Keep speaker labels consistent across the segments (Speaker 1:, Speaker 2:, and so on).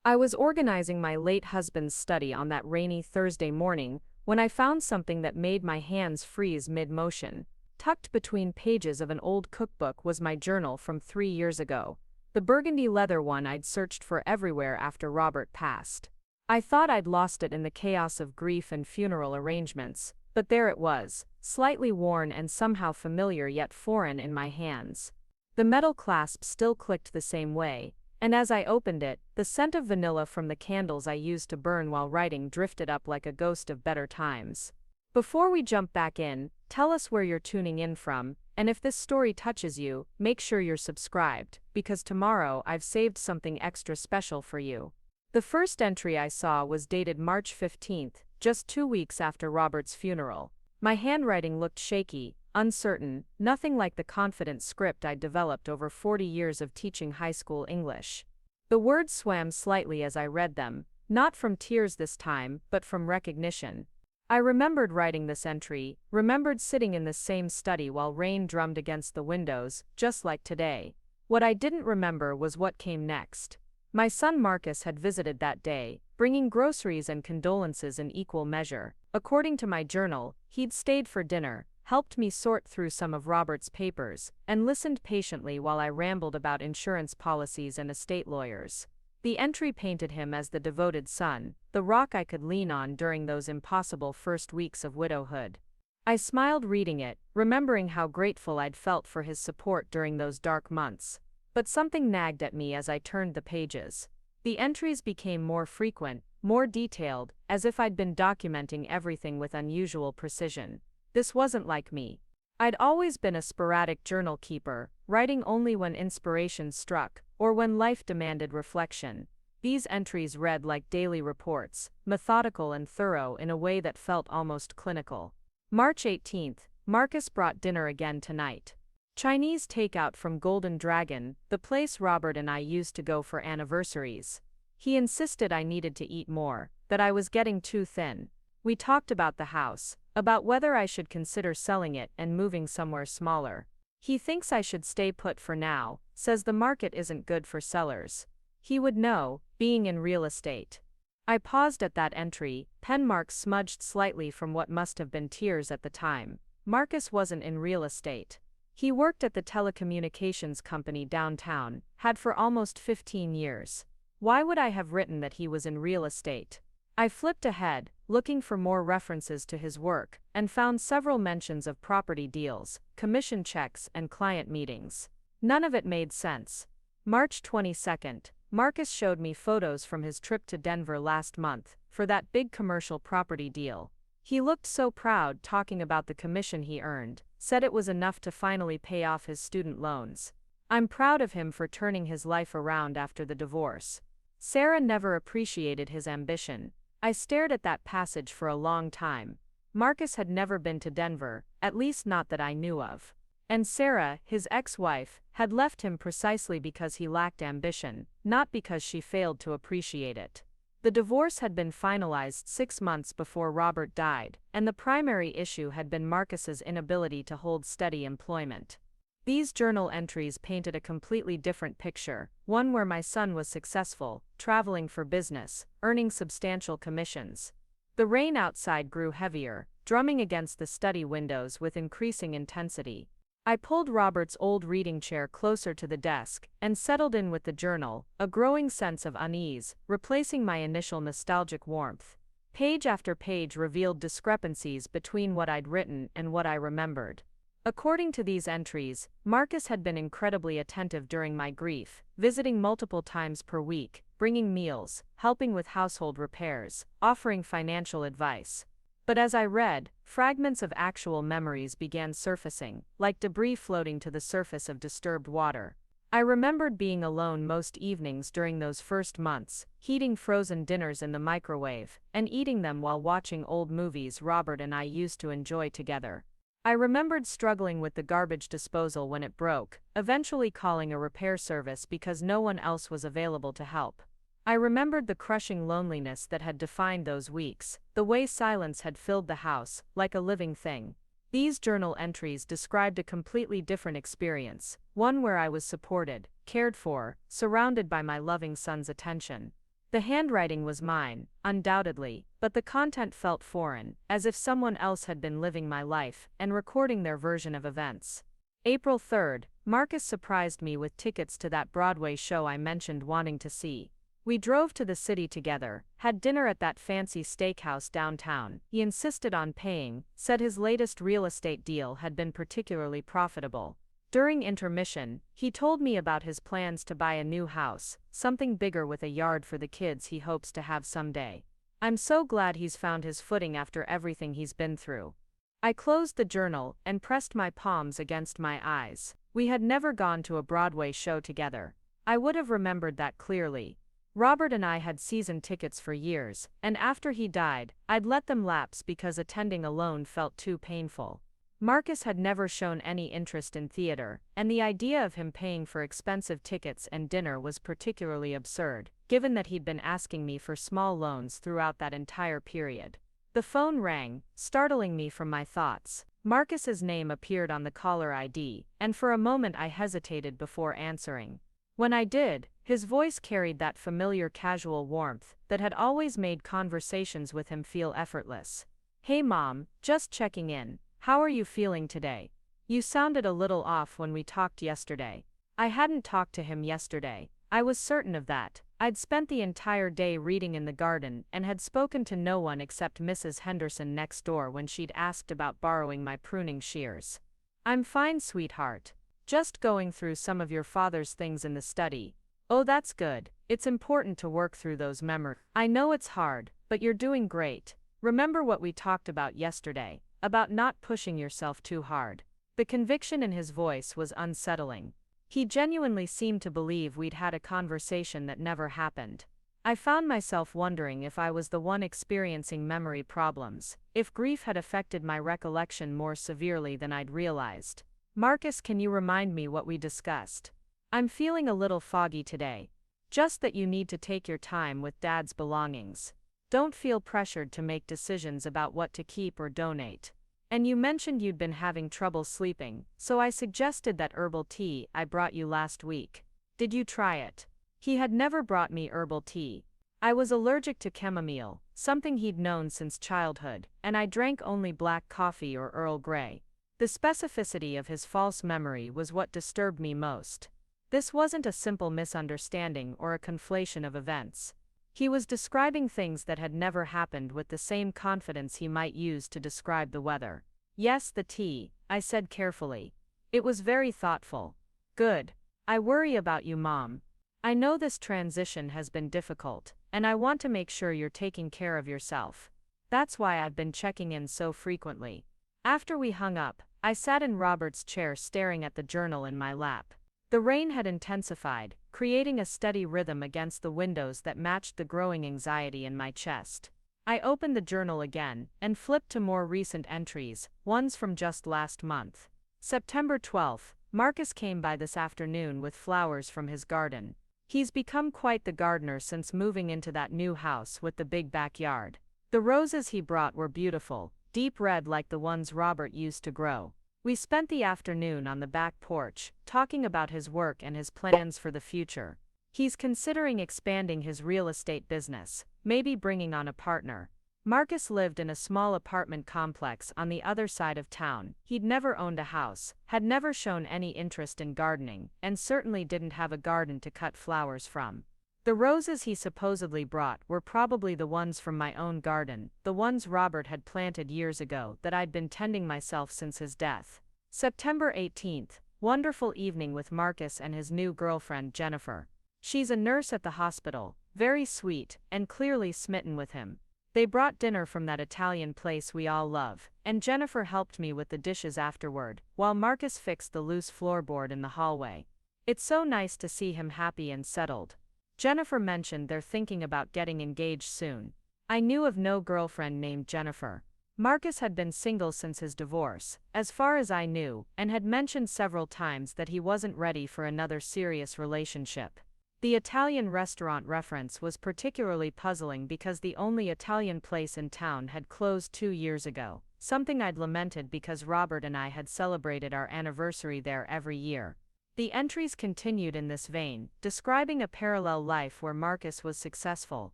Speaker 1: I was organizing my late husband's study on that rainy Thursday morning when I found something that made my hands freeze mid-motion. Tucked between pages of an old cookbook was my journal from 3 years ago, the burgundy leather one I'd searched for everywhere after Robert passed. I thought I'd lost it in the chaos of grief and funeral arrangements, but there it was, slightly worn and somehow familiar yet foreign in my hands. The metal clasp still clicked the same way, and as I opened it, the scent of vanilla from the candles I used to burn while writing drifted up like a ghost of better times. Before we jump back in, tell us where you're tuning in from, and if this story touches you, make sure you're subscribed, because tomorrow I've saved something extra special for you. The first entry I saw was dated March 15th, just 2 weeks after Robert's funeral. My handwriting looked shaky, uncertain, nothing like the confident script I'd developed over 40 years of teaching high school English. The words swam slightly as I read them, not from tears this time, but from recognition. I remembered writing this entry, remembered sitting in the same study while rain drummed against the windows, just like today. What I didn't remember was what came next. My son Marcus had visited that day, bringing groceries and condolences in equal measure. According to my journal, he'd stayed for dinner, helped me sort through some of Robert's papers, and listened patiently while I rambled about insurance policies and estate lawyers. The entry painted him as the devoted son, the rock I could lean on during those impossible first weeks of widowhood. I smiled reading it, remembering how grateful I'd felt for his support during those dark months. But something nagged at me as I turned the pages. The entries became more frequent, more detailed, as if I'd been documenting everything with unusual precision. This wasn't like me. I'd always been a sporadic journal keeper, writing only when inspiration struck, or when life demanded reflection. These entries read like daily reports, methodical and thorough in a way that felt almost clinical. March 18th, Marcus brought dinner again tonight. Chinese takeout from Golden Dragon, the place Robert and I used to go for anniversaries. He insisted I needed to eat more, that I was getting too thin. We talked about the house, about whether I should consider selling it and moving somewhere smaller. He thinks I should stay put for now, says the market isn't good for sellers. He would know, being in real estate. I paused at that entry, pen marks smudged slightly from what must have been tears at the time. Marcus wasn't in real estate. He worked at the telecommunications company downtown, had for almost 15 years. Why would I have written that he was in real estate? I flipped ahead, looking for more references to his work, and found several mentions of property deals, commission checks, and client meetings. None of it made sense. March 22nd, Marcus showed me photos from his trip to Denver last month, for that big commercial property deal. He looked so proud talking about the commission he earned, said it was enough to finally pay off his student loans. I'm proud of him for turning his life around after the divorce. Sarah never appreciated his ambition. I stared at that passage for a long time. Marcus had never been to Denver, at least not that I knew of. And Sarah, his ex-wife, had left him precisely because he lacked ambition, not because she failed to appreciate it. The divorce had been finalized 6 months before Robert died, and the primary issue had been Marcus's inability to hold steady employment. These journal entries painted a completely different picture, one where my son was successful, traveling for business, earning substantial commissions. The rain outside grew heavier, drumming against the study windows with increasing intensity. I pulled Robert's old reading chair closer to the desk and settled in with the journal, a growing sense of unease, replacing my initial nostalgic warmth. Page after page revealed discrepancies between what I'd written and what I remembered. According to these entries, Marcus had been incredibly attentive during my grief, visiting multiple times per week, bringing meals, helping with household repairs, offering financial advice. But as I read, fragments of actual memories began surfacing, like debris floating to the surface of disturbed water. I remembered being alone most evenings during those first months, heating frozen dinners in the microwave, and eating them while watching old movies Robert and I used to enjoy together. I remembered struggling with the garbage disposal when it broke, eventually calling a repair service because no one else was available to help. I remembered the crushing loneliness that had defined those weeks, the way silence had filled the house, like a living thing. These journal entries described a completely different experience, one where I was supported, cared for, surrounded by my loving son's attention. The handwriting was mine, undoubtedly, but the content felt foreign, as if someone else had been living my life and recording their version of events. April 3rd, Marcus surprised me with tickets to that Broadway show I mentioned wanting to see. We drove to the city together, had dinner at that fancy steakhouse downtown. He insisted on paying, said his latest real estate deal had been particularly profitable. During intermission, he told me about his plans to buy a new house, something bigger with a yard for the kids he hopes to have someday. I'm so glad he's found his footing after everything he's been through. I closed the journal and pressed my palms against my eyes. We had never gone to a Broadway show together. I would have remembered that clearly. Robert and I had season tickets for years, and after he died, I'd let them lapse because attending alone felt too painful. Marcus had never shown any interest in theater, and the idea of him paying for expensive tickets and dinner was particularly absurd, given that he'd been asking me for small loans throughout that entire period. The phone rang, startling me from my thoughts. Marcus's name appeared on the caller ID, and for a moment I hesitated before answering. When I did, his voice carried that familiar casual warmth that had always made conversations with him feel effortless. "Hey Mom, just checking in. How are you feeling today? You sounded a little off when we talked yesterday." I hadn't talked to him yesterday. I was certain of that. I'd spent the entire day reading in the garden and had spoken to no one except Mrs. Henderson next door when she'd asked about borrowing my pruning shears. "I'm fine, sweetheart. Just going through some of your father's things in the study." "Oh, that's good. It's important to work through those memories." "I know it's hard, but you're doing great. Remember what we talked about yesterday, about not pushing yourself too hard." The conviction in his voice was unsettling. He genuinely seemed to believe we'd had a conversation that never happened. I found myself wondering if I was the one experiencing memory problems, if grief had affected my recollection more severely than I'd realized. "Marcus, can you remind me what we discussed? I'm feeling a little foggy today." "Just that you need to take your time with Dad's belongings. Don't feel pressured to make decisions about what to keep or donate. And you mentioned you'd been having trouble sleeping, so I suggested that herbal tea I brought you last week. Did you try it?" He had never brought me herbal tea. I was allergic to chamomile, something he'd known since childhood, and I drank only black coffee or Earl Grey. The specificity of his false memory was what disturbed me most. This wasn't a simple misunderstanding or a conflation of events. He was describing things that had never happened with the same confidence he might use to describe the weather. "Yes, the tea," I said carefully. It was very thoughtful. "Good. I worry about you, Mom. I know this transition has been difficult, and I want to make sure you're taking care of yourself. That's why I've been checking in so frequently." After we hung up, I sat in Robert's chair staring at the journal in my lap. The rain had intensified, creating a steady rhythm against the windows that matched the growing anxiety in my chest. I opened the journal again and flipped to more recent entries, ones from just last month. September 12th, Marcus came by this afternoon with flowers from his garden. He's become quite the gardener since moving into that new house with the big backyard. The roses he brought were beautiful, deep red like the ones Robert used to grow. We spent the afternoon on the back porch, talking about his work and his plans for the future. He's considering expanding his real estate business, maybe bringing on a partner. Marcus lived in a small apartment complex on the other side of town. He'd never owned a house, had never shown any interest in gardening, and certainly didn't have a garden to cut flowers from. The roses he supposedly brought were probably the ones from my own garden, the ones Robert had planted years ago that I'd been tending myself since his death. September 18th, wonderful evening with Marcus and his new girlfriend Jennifer. She's a nurse at the hospital, very sweet, and clearly smitten with him. They brought dinner from that Italian place we all love, and Jennifer helped me with the dishes afterward, while Marcus fixed the loose floorboard in the hallway. It's so nice to see him happy and settled. Jennifer mentioned they're thinking about getting engaged soon. I knew of no girlfriend named Jennifer. Marcus had been single since his divorce, as far as I knew, and had mentioned several times that he wasn't ready for another serious relationship. The Italian restaurant reference was particularly puzzling because the only Italian place in town had closed 2 years ago, something I'd lamented because Robert and I had celebrated our anniversary there every year. The entries continued in this vein, describing a parallel life where Marcus was successful,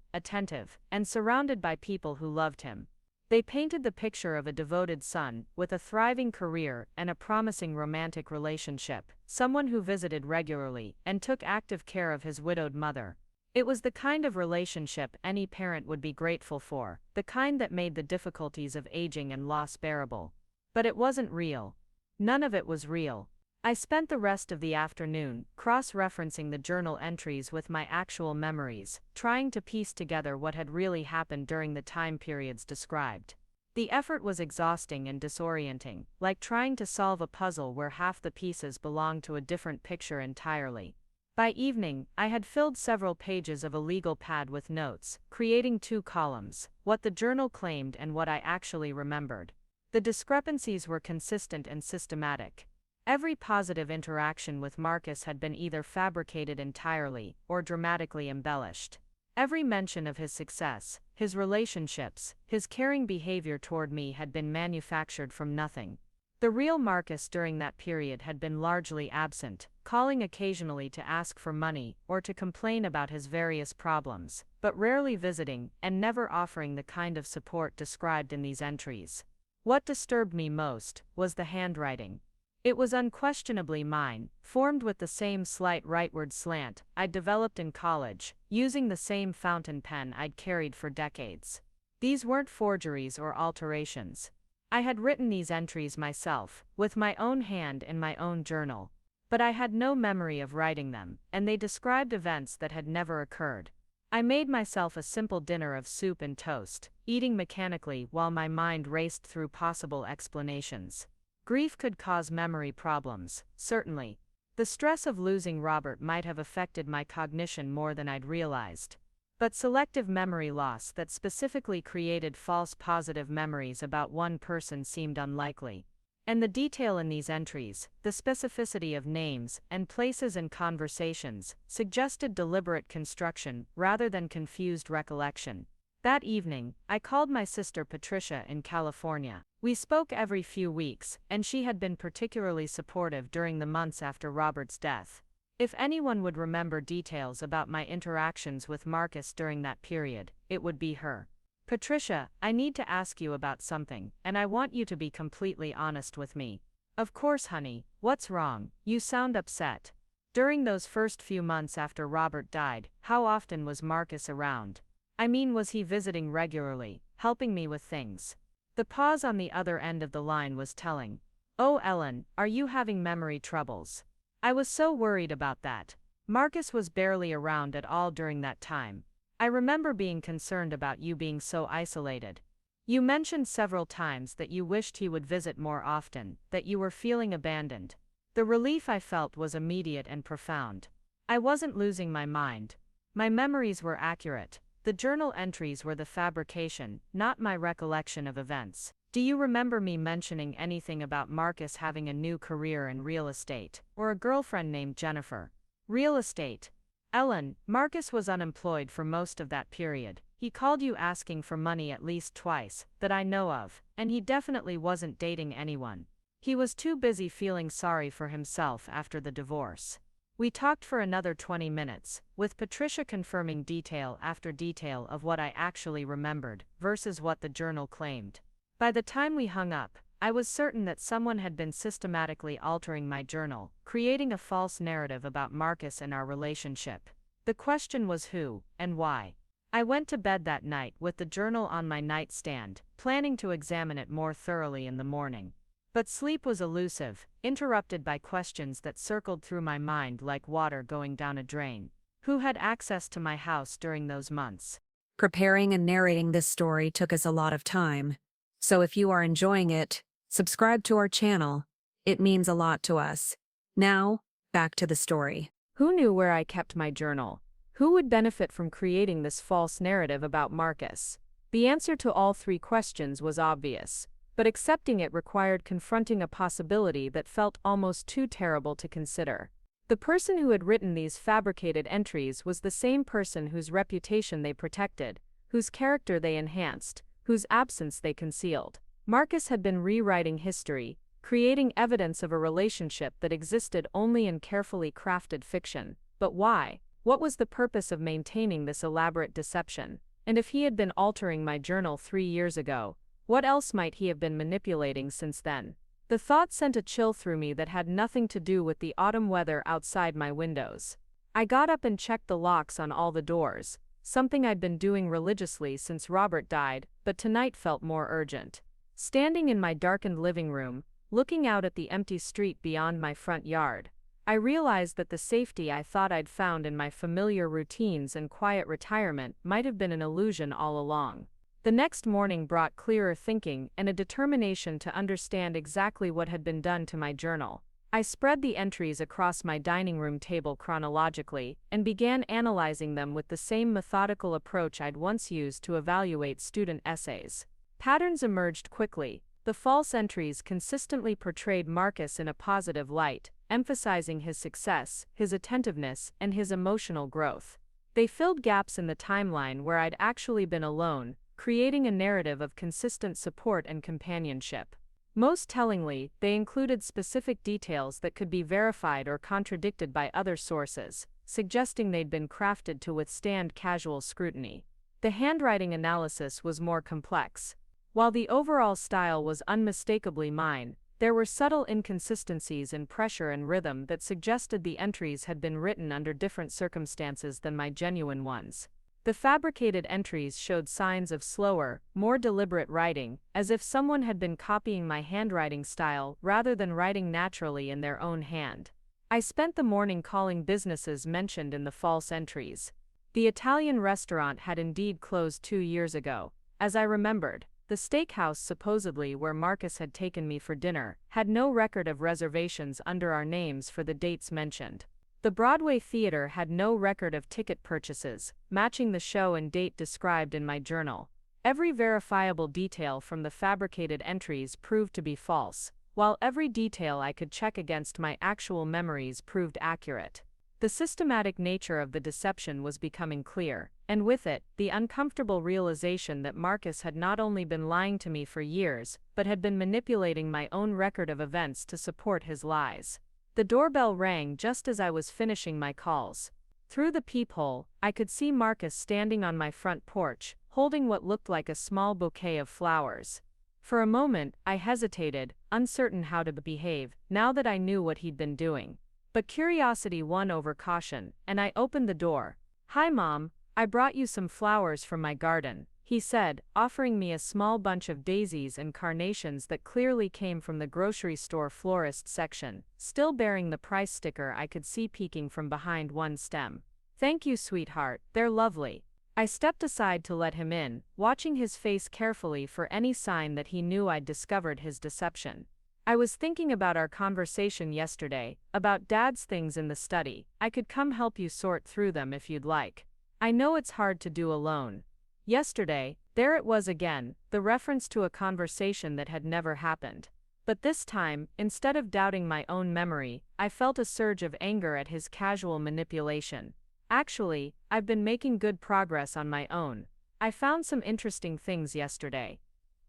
Speaker 1: attentive, and surrounded by people who loved him. They painted the picture of a devoted son, with a thriving career and a promising romantic relationship, someone who visited regularly and took active care of his widowed mother. It was the kind of relationship any parent would be grateful for, the kind that made the difficulties of aging and loss bearable. But it wasn't real. None of it was real. I spent the rest of the afternoon cross-referencing the journal entries with my actual memories, trying to piece together what had really happened during the time periods described. The effort was exhausting and disorienting, like trying to solve a puzzle where half the pieces belonged to a different picture entirely. By evening, I had filled several pages of a legal pad with notes, creating 2 columns, what the journal claimed and what I actually remembered. The discrepancies were consistent and systematic. Every positive interaction with Marcus had been either fabricated entirely or dramatically embellished. Every mention of his success, his relationships, his caring behavior toward me had been manufactured from nothing. The real Marcus during that period had been largely absent, calling occasionally to ask for money or to complain about his various problems, but rarely visiting and never offering the kind of support described in these entries. What disturbed me most was the handwriting. It was unquestionably mine, formed with the same slight rightward slant I'd developed in college, using the same fountain pen I'd carried for decades. These weren't forgeries or alterations. I had written these entries myself, with my own hand in my own journal. But I had no memory of writing them, and they described events that had never occurred. I made myself a simple dinner of soup and toast, eating mechanically while my mind raced through possible explanations. Grief could cause memory problems, certainly. The stress of losing Robert might have affected my cognition more than I'd realized. But selective memory loss that specifically created false positive memories about one person seemed unlikely. And the detail in these entries, the specificity of names and places and conversations, suggested deliberate construction rather than confused recollection. That evening, I called my sister Patricia in California. We spoke every few weeks, and she had been particularly supportive during the months after Robert's death. If anyone would remember details about my interactions with Marcus during that period, it would be her. Patricia, I need to ask you about something, and I want you to be completely honest with me. Of course, honey, what's wrong? You sound upset. During those first few months after Robert died, how often was Marcus around? I mean, was he visiting regularly, helping me with things? The pause on the other end of the line was telling. Oh, Ellen, are you having memory troubles? I was so worried about that. Marcus was barely around at all during that time. I remember being concerned about you being so isolated. You mentioned several times that you wished he would visit more often, that you were feeling abandoned. The relief I felt was immediate and profound. I wasn't losing my mind. My memories were accurate. The journal entries were the fabrication, not my recollection of events. Do you remember me mentioning anything about Marcus having a new career in real estate, or a girlfriend named Jennifer? Real estate. Ellen, Marcus was unemployed for most of that period. He called you asking for money at least twice, that I know of, and he definitely wasn't dating anyone. He was too busy feeling sorry for himself after the divorce. We talked for another 20 minutes, with Patricia confirming detail after detail of what I actually remembered, versus what the journal claimed. By the time we hung up, I was certain that someone had been systematically altering my journal, creating a false narrative about Marcus and our relationship. The question was who, and why. I went to bed that night with the journal on my nightstand, planning to examine it more thoroughly in the morning. But sleep was elusive, interrupted by questions that circled through my mind like water going down a drain. Who had access to my house during those months?
Speaker 2: Preparing and narrating this story took us a lot of time. So if you are enjoying it, subscribe to our channel. It means a lot to us. Now, back to the story.
Speaker 1: Who knew where I kept my journal? Who would benefit from creating this false narrative about Marcus? The answer to all 3 questions was obvious, but accepting it required confronting a possibility that felt almost too terrible to consider. The person who had written these fabricated entries was the same person whose reputation they protected, whose character they enhanced, whose absence they concealed. Marcus had been rewriting history, creating evidence of a relationship that existed only in carefully crafted fiction. But why? What was the purpose of maintaining this elaborate deception? And if he had been altering my journal 3 years ago, what else might he have been manipulating since then? The thought sent a chill through me that had nothing to do with the autumn weather outside my windows. I got up and checked the locks on all the doors, something I'd been doing religiously since Robert died, but tonight felt more urgent. Standing in my darkened living room, looking out at the empty street beyond my front yard, I realized that the safety I thought I'd found in my familiar routines and quiet retirement might have been an illusion all along. The next morning brought clearer thinking and a determination to understand exactly what had been done to my journal. I spread the entries across my dining room table chronologically and began analyzing them with the same methodical approach I'd once used to evaluate student essays. Patterns emerged quickly. The false entries consistently portrayed Marcus in a positive light, emphasizing his success, his attentiveness, and his emotional growth. They filled gaps in the timeline where I'd actually been alone, creating a narrative of consistent support and companionship. Most tellingly, they included specific details that could be verified or contradicted by other sources, suggesting they'd been crafted to withstand casual scrutiny. The handwriting analysis was more complex. While the overall style was unmistakably mine, there were subtle inconsistencies in pressure and rhythm that suggested the entries had been written under different circumstances than my genuine ones. The fabricated entries showed signs of slower, more deliberate writing, as if someone had been copying my handwriting style rather than writing naturally in their own hand. I spent the morning calling businesses mentioned in the false entries. The Italian restaurant had indeed closed 2 years ago. As I remembered, the steakhouse supposedly where Marcus had taken me for dinner had no record of reservations under our names for the dates mentioned. The Broadway Theater had no record of ticket purchases, matching the show and date described in my journal. Every verifiable detail from the fabricated entries proved to be false, while every detail I could check against my actual memories proved accurate. The systematic nature of the deception was becoming clear, and with it, the uncomfortable realization that Marcus had not only been lying to me for years, but had been manipulating my own record of events to support his lies. The doorbell rang just as I was finishing my calls. Through the peephole, I could see Marcus standing on my front porch, holding what looked like a small bouquet of flowers. For a moment, I hesitated, uncertain how to behave, now that I knew what he'd been doing. But curiosity won over caution, and I opened the door. "Hi, Mom, I brought you some flowers from my garden," he said, offering me a small bunch of daisies and carnations that clearly came from the grocery store florist section, still bearing the price sticker I could see peeking from behind one stem. "Thank you, sweetheart, they're lovely." I stepped aside to let him in, watching his face carefully for any sign that he knew I'd discovered his deception. "I was thinking about our conversation yesterday, about Dad's things in the study. I could come help you sort through them if you'd like. I know it's hard to do alone." Yesterday, there it was again, the reference to a conversation that had never happened. But this time, instead of doubting my own memory, I felt a surge of anger at his casual manipulation. "Actually, I've been making good progress on my own. I found some interesting things yesterday."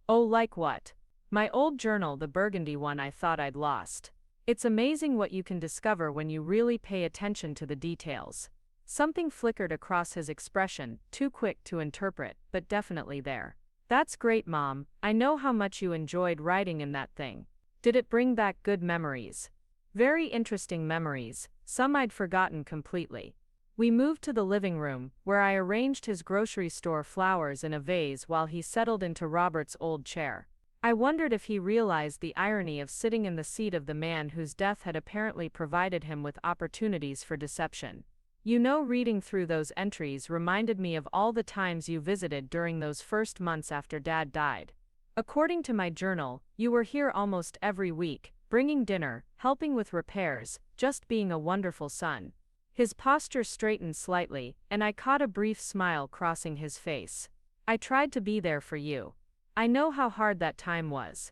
Speaker 1: "Oh, like what?" "My old journal, the burgundy one I thought I'd lost. It's amazing what you can discover when you really pay attention to the details." Something flickered across his expression, too quick to interpret, but definitely there. "That's great, Mom. I know how much you enjoyed writing in that thing. Did it bring back good memories?" "Very interesting memories, some I'd forgotten completely." We moved to the living room, where I arranged his grocery store flowers in a vase while he settled into Robert's old chair. I wondered if he realized the irony of sitting in the seat of the man whose death had apparently provided him with opportunities for deception. "You know, reading through those entries reminded me of all the times you visited during those first months after Dad died. According to my journal, you were here almost every week, bringing dinner, helping with repairs, just being a wonderful son." His posture straightened slightly, and I caught a brief smile crossing his face. "I tried to be there for you. I know how hard that time was."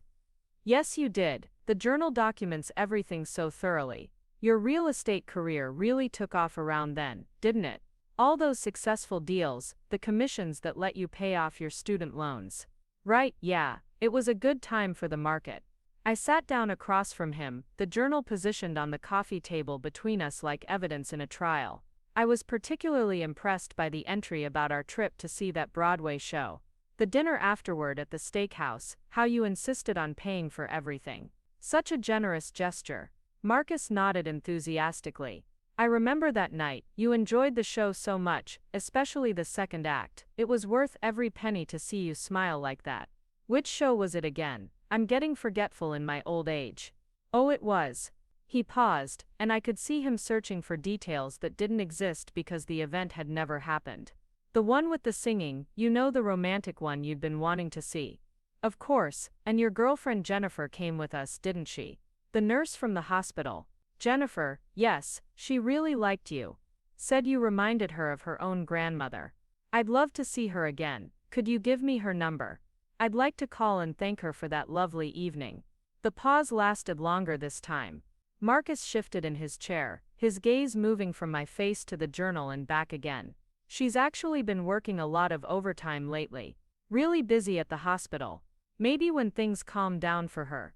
Speaker 1: "Yes, you did. The journal documents everything so thoroughly. Your real estate career really took off around then, didn't it? All those successful deals, the commissions that let you pay off your student loans." "Right, yeah, it was a good time for the market." I sat down across from him, the journal positioned on the coffee table between us like evidence in a trial. I was particularly impressed by the entry about our trip to see that Broadway show. The dinner afterward at the steakhouse, how you insisted on paying for everything. Such a generous gesture. Marcus nodded enthusiastically. I remember that night, you enjoyed the show so much, especially the second act. It was worth every penny to see you smile like that. Which show was it again? I'm getting forgetful in my old age. Oh, it was. He paused, and I could see him searching for details that didn't exist because the event had never happened. The one with the singing, you know, the romantic one you'd been wanting to see. Of course, and your girlfriend Jennifer came with us, didn't she? The nurse from the hospital. Jennifer, yes, she really liked you. Said you reminded her of her own grandmother. I'd love to see her again. Could you give me her number? I'd like to call and thank her for that lovely evening. The pause lasted longer this time. Marcus shifted in his chair, his gaze moving from my face to the journal and back again. She's actually been working a lot of overtime lately. Really busy at the hospital. Maybe when things calm down for her.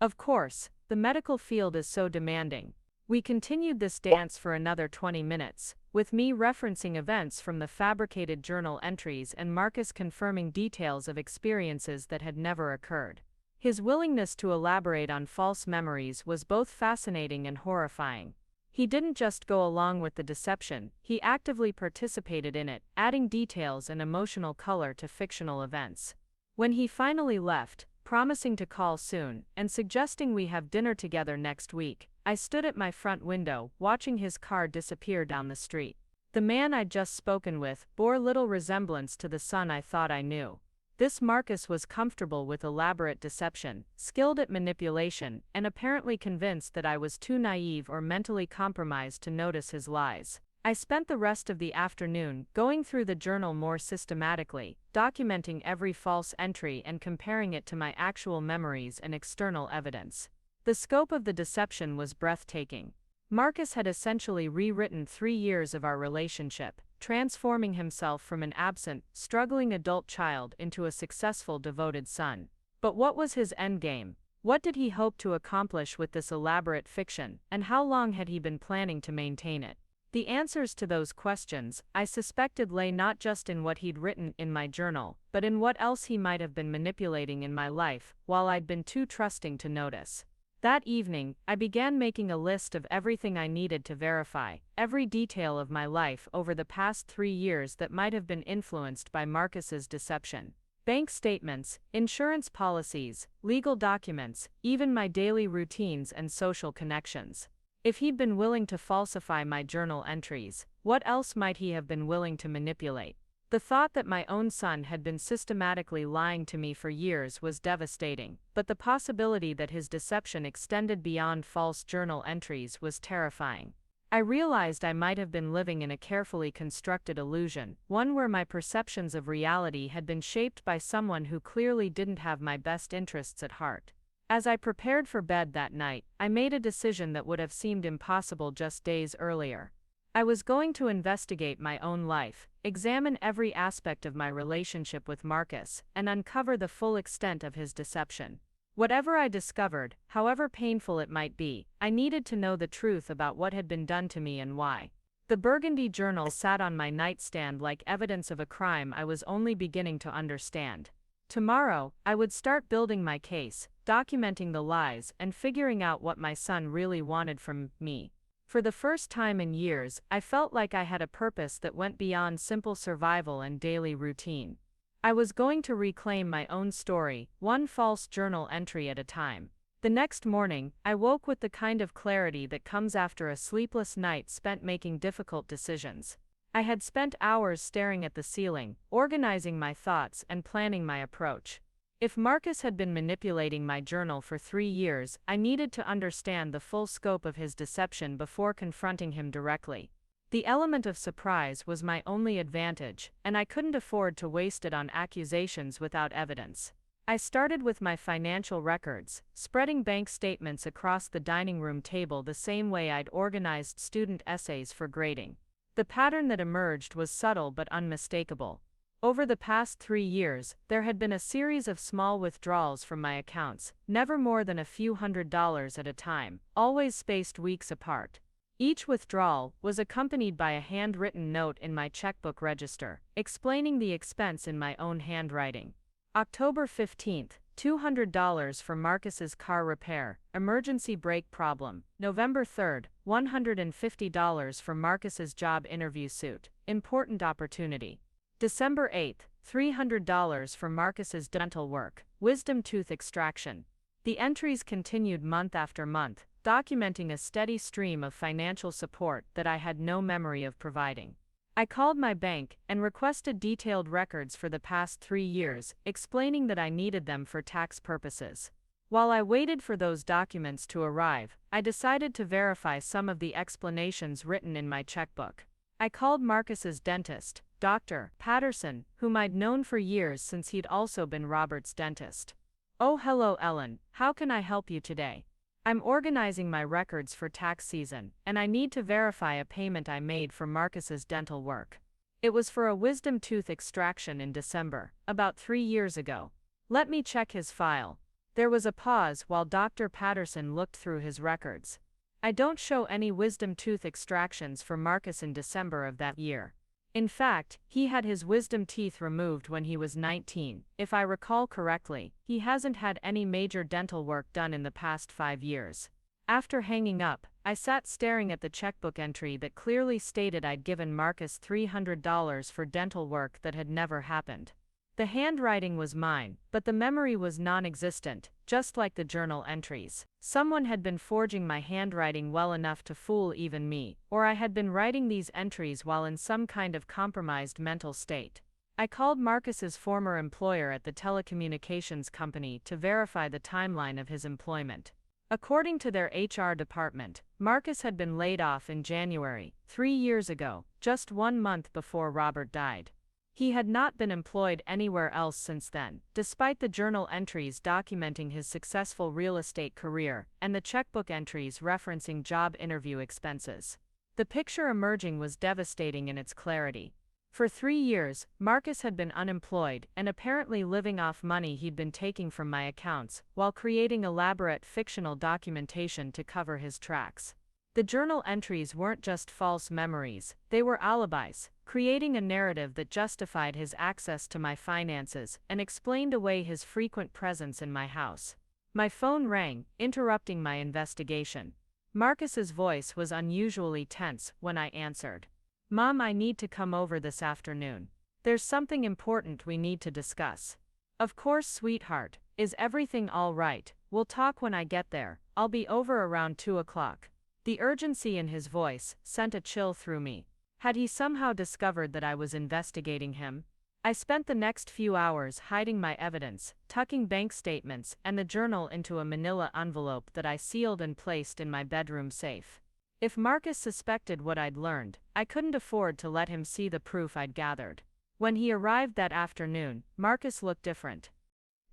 Speaker 1: Of course, the medical field is so demanding. We continued this dance for another 20 minutes, with me referencing events from the fabricated journal entries and Marcus confirming details of experiences that had never occurred. His willingness to elaborate on false memories was both fascinating and horrifying. He didn't just go along with the deception, he actively participated in it, adding details and emotional color to fictional events. When he finally left, promising to call soon, and suggesting we have dinner together next week, I stood at my front window, watching his car disappear down the street. The man I'd just spoken with bore little resemblance to the son I thought I knew. This Marcus was comfortable with elaborate deception, skilled at manipulation, and apparently convinced that I was too naive or mentally compromised to notice his lies. I spent the rest of the afternoon going through the journal more systematically, documenting every false entry and comparing it to my actual memories and external evidence. The scope of the deception was breathtaking. Marcus had essentially rewritten 3 years of our relationship, transforming himself from an absent, struggling adult child into a successful, devoted son. But what was his endgame? What did he hope to accomplish with this elaborate fiction, and how long had he been planning to maintain it? The answers to those questions, I suspected, lay not just in what he'd written in my journal, but in what else he might have been manipulating in my life, while I'd been too trusting to notice. That evening, I began making a list of everything I needed to verify, every detail of my life over the past 3 years that might have been influenced by Marcus's deception. Bank statements, insurance policies, legal documents, even my daily routines and social connections. If he'd been willing to falsify my journal entries, what else might he have been willing to manipulate? The thought that my own son had been systematically lying to me for years was devastating, but the possibility that his deception extended beyond false journal entries was terrifying. I realized I might have been living in a carefully constructed illusion, one where my perceptions of reality had been shaped by someone who clearly didn't have my best interests at heart. As I prepared for bed that night, I made a decision that would have seemed impossible just days earlier. I was going to investigate my own life, examine every aspect of my relationship with Marcus, and uncover the full extent of his deception. Whatever I discovered, however painful it might be, I needed to know the truth about what had been done to me and why. The burgundy journal sat on my nightstand like evidence of a crime I was only beginning to understand. Tomorrow, I would start building my case, documenting the lies, and figuring out what my son really wanted from me. For the first time in years, I felt like I had a purpose that went beyond simple survival and daily routine. I was going to reclaim my own story, one false journal entry at a time. The next morning, I woke with the kind of clarity that comes after a sleepless night spent making difficult decisions. I had spent hours staring at the ceiling, organizing my thoughts and planning my approach. If Marcus had been manipulating my journal for 3 years, I needed to understand the full scope of his deception before confronting him directly. The element of surprise was my only advantage, and I couldn't afford to waste it on accusations without evidence. I started with my financial records, spreading bank statements across the dining room table the same way I'd organized student essays for grading. The pattern that emerged was subtle but unmistakable. Over the past 3 years, there had been a series of small withdrawals from my accounts, never more than a few $100s at a time, always spaced weeks apart. Each withdrawal was accompanied by a handwritten note in my checkbook register, explaining the expense in my own handwriting. October 15th, $200 for Marcus's car repair, emergency brake problem. November 3rd, $150 for Marcus's job interview suit, important opportunity. December 8th, $300 for Marcus's dental work, wisdom tooth extraction. The entries continued month after month, documenting a steady stream of financial support that I had no memory of providing. I called my bank and requested detailed records for the past 3 years, explaining that I needed them for tax purposes. While I waited for those documents to arrive, I decided to verify some of the explanations written in my checkbook. I called Marcus's dentist, Dr. Patterson, whom I'd known for years since he'd also been Robert's dentist. "Oh, hello, Ellen. How can I help you today? I'm organizing my records for tax season, and I need to verify a payment I made for Marcus's dental work. It was for a wisdom tooth extraction in December, about 3 years ago. Let me check his file." There was a pause while Dr. Patterson looked through his records. "I don't show any wisdom tooth extractions for Marcus in December of that year. In fact, he had his wisdom teeth removed when he was 19. If I recall correctly, he hasn't had any major dental work done in the past 5 years." After hanging up, I sat staring at the checkbook entry that clearly stated I'd given Marcus $300 for dental work that had never happened. The handwriting was mine, but the memory was non-existent, just like the journal entries. Someone had been forging my handwriting well enough to fool even me, or I had been writing these entries while in some kind of compromised mental state. I called Marcus's former employer at the telecommunications company to verify the timeline of his employment. According to their HR department, Marcus had been laid off in January, 3 years ago, just 1 month before Robert died. He had not been employed anywhere else since then, despite the journal entries documenting his successful real estate career and the checkbook entries referencing job interview expenses. The picture emerging was devastating in its clarity. For 3 years, Marcus had been unemployed and apparently living off money he'd been taking from my accounts, while creating elaborate fictional documentation to cover his tracks. The journal entries weren't just false memories, they were alibis, creating a narrative that justified his access to my finances and explained away his frequent presence in my house. My phone rang, interrupting my investigation. Marcus's voice was unusually tense when I answered. "Mom, I need to come over this afternoon. There's something important we need to discuss." "Of course, sweetheart. Is everything all right? We'll talk when I get there. I'll be over around 2 o'clock. The urgency in his voice sent a chill through me. Had he somehow discovered that I was investigating him? I spent the next few hours hiding my evidence, tucking bank statements and the journal into a manila envelope that I sealed and placed in my bedroom safe. If Marcus suspected what I'd learned, I couldn't afford to let him see the proof I'd gathered. When he arrived that afternoon, Marcus looked different.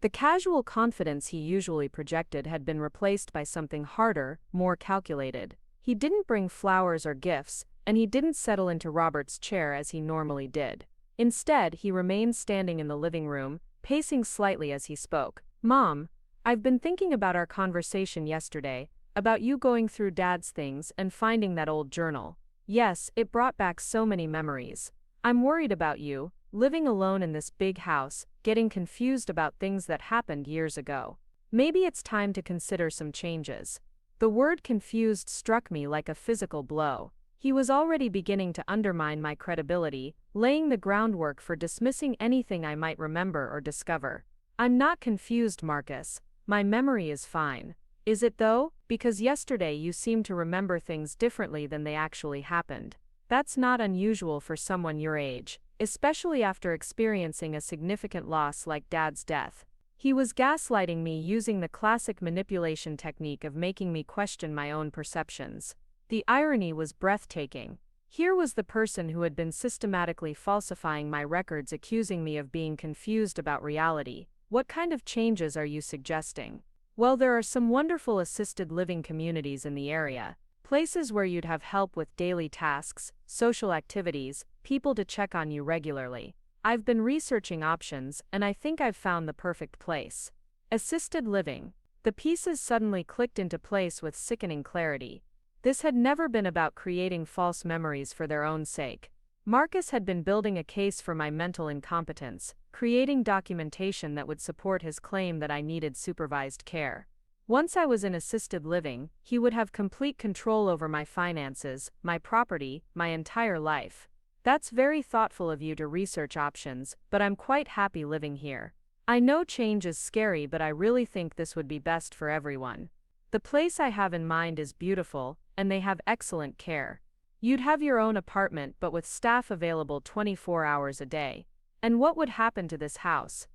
Speaker 1: The casual confidence he usually projected had been replaced by something harder, more calculated. He didn't bring flowers or gifts, and he didn't settle into Robert's chair as he normally did. Instead, he remained standing in the living room, pacing slightly as he spoke. "Mom, I've been thinking about our conversation yesterday, about you going through Dad's things and finding that old journal. Yes, it brought back so many memories. I'm worried about you, living alone in this big house, getting confused about things that happened years ago. Maybe it's time to consider some changes." The word confused struck me like a physical blow. He was already beginning to undermine my credibility, laying the groundwork for dismissing anything I might remember or discover. "I'm not confused, Marcus. My memory is fine." "Is it though? Because yesterday you seemed to remember things differently than they actually happened. That's not unusual for someone your age, especially after experiencing a significant loss like Dad's death." He was gaslighting me using the classic manipulation technique of making me question my own perceptions. The irony was breathtaking. Here was the person who had been systematically falsifying my records accusing me of being confused about reality. "What kind of changes are you suggesting?" "Well, there are some wonderful assisted living communities in the area, places where you'd have help with daily tasks, social activities, people to check on you regularly. I've been researching options, and I think I've found the perfect place. Assisted living. The pieces suddenly clicked into place with sickening clarity. This had never been about creating false memories for their own sake. Marcus had been building a case for my mental incompetence, creating documentation that would support his claim that I needed supervised care. Once I was in assisted living, he would have complete control over my finances, my property, my entire life. That's very thoughtful of you to research options, but I'm quite happy living here. I know change is scary, but I really think this would be best for everyone. The place I have in mind is beautiful, and they have excellent care. You'd have your own apartment but with staff available 24 hours a day. And what would happen to this house?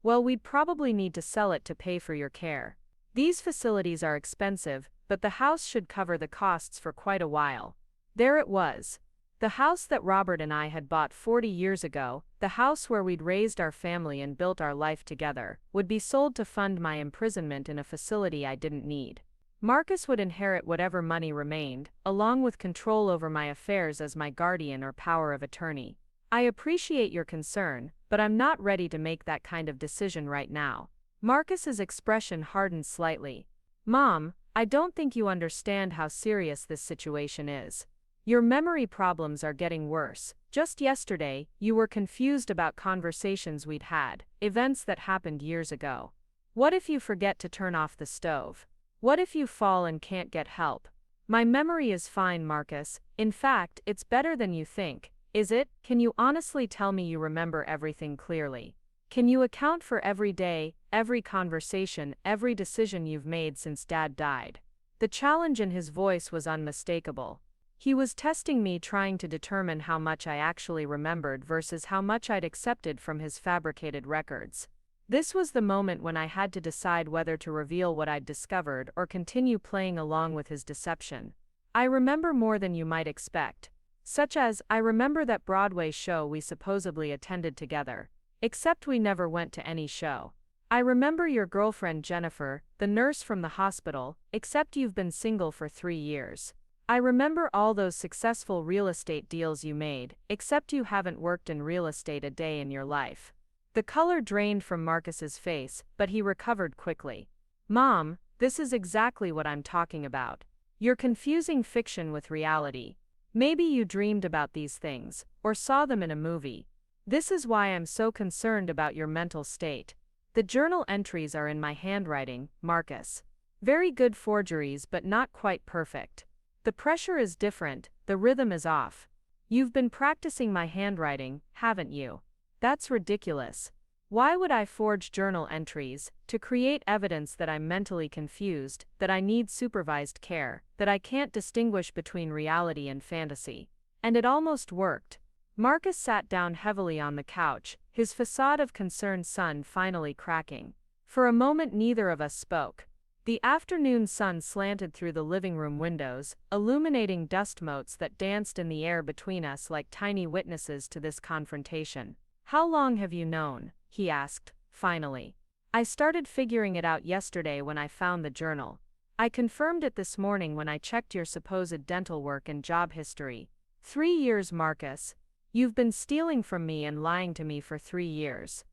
Speaker 1: Well, we'd probably need to sell it to pay for your care. These facilities are expensive, but the house should cover the costs for quite a while. There it was. The house that Robert and I had bought 40 years ago, the house where we'd raised our family and built our life together, would be sold to fund my imprisonment in a facility I didn't need. Marcus would inherit whatever money remained, along with control over my affairs as my guardian or power of attorney. I appreciate your concern, but I'm not ready to make that kind of decision right now. Marcus's expression hardened slightly. Mom, I don't think you understand how serious this situation is. Your memory problems are getting worse. Just yesterday, you were confused about conversations we'd had, events that happened years ago. What if you forget to turn off the stove? What if you fall and can't get help? My memory is fine, Marcus. In fact, it's better than you think. Is it? Can you honestly tell me you remember everything clearly? Can you account for every day, every conversation, every decision you've made since Dad died? The challenge in his voice was unmistakable. He was testing me, trying to determine how much I actually remembered versus how much I'd accepted from his fabricated records. This was the moment when I had to decide whether to reveal what I'd discovered or continue playing along with his deception. I remember more than you might expect. Such as, I remember that Broadway show we supposedly attended together. Except we never went to any show. I remember your girlfriend Jennifer, the nurse from the hospital, except you've been single for 3 years. I remember all those successful real estate deals you made, except you haven't worked in real estate a day in your life. The color drained from Marcus's face, but he recovered quickly. Mom, this is exactly what I'm talking about. You're confusing fiction with reality. Maybe you dreamed about these things, or saw them in a movie. This is why I'm so concerned about your mental state. The journal entries are in my handwriting, Marcus. Very good forgeries, but not quite perfect. The pressure is different, the rhythm is off. You've been practicing my handwriting, haven't you? That's ridiculous. Why would I forge journal entries? To create evidence that I'm mentally confused, that I need supervised care, that I can't distinguish between reality and fantasy. And it almost worked. Marcus sat down heavily on the couch, his facade of concerned son finally cracking. For a moment neither of us spoke. The afternoon sun slanted through the living room windows, illuminating dust motes that danced in the air between us like tiny witnesses to this confrontation. How long have you known? He asked, finally. I started figuring it out yesterday when I found the journal. I confirmed it this morning when I checked your supposed dental work and job history. 3 years, Marcus. You've been stealing from me and lying to me for 3 years.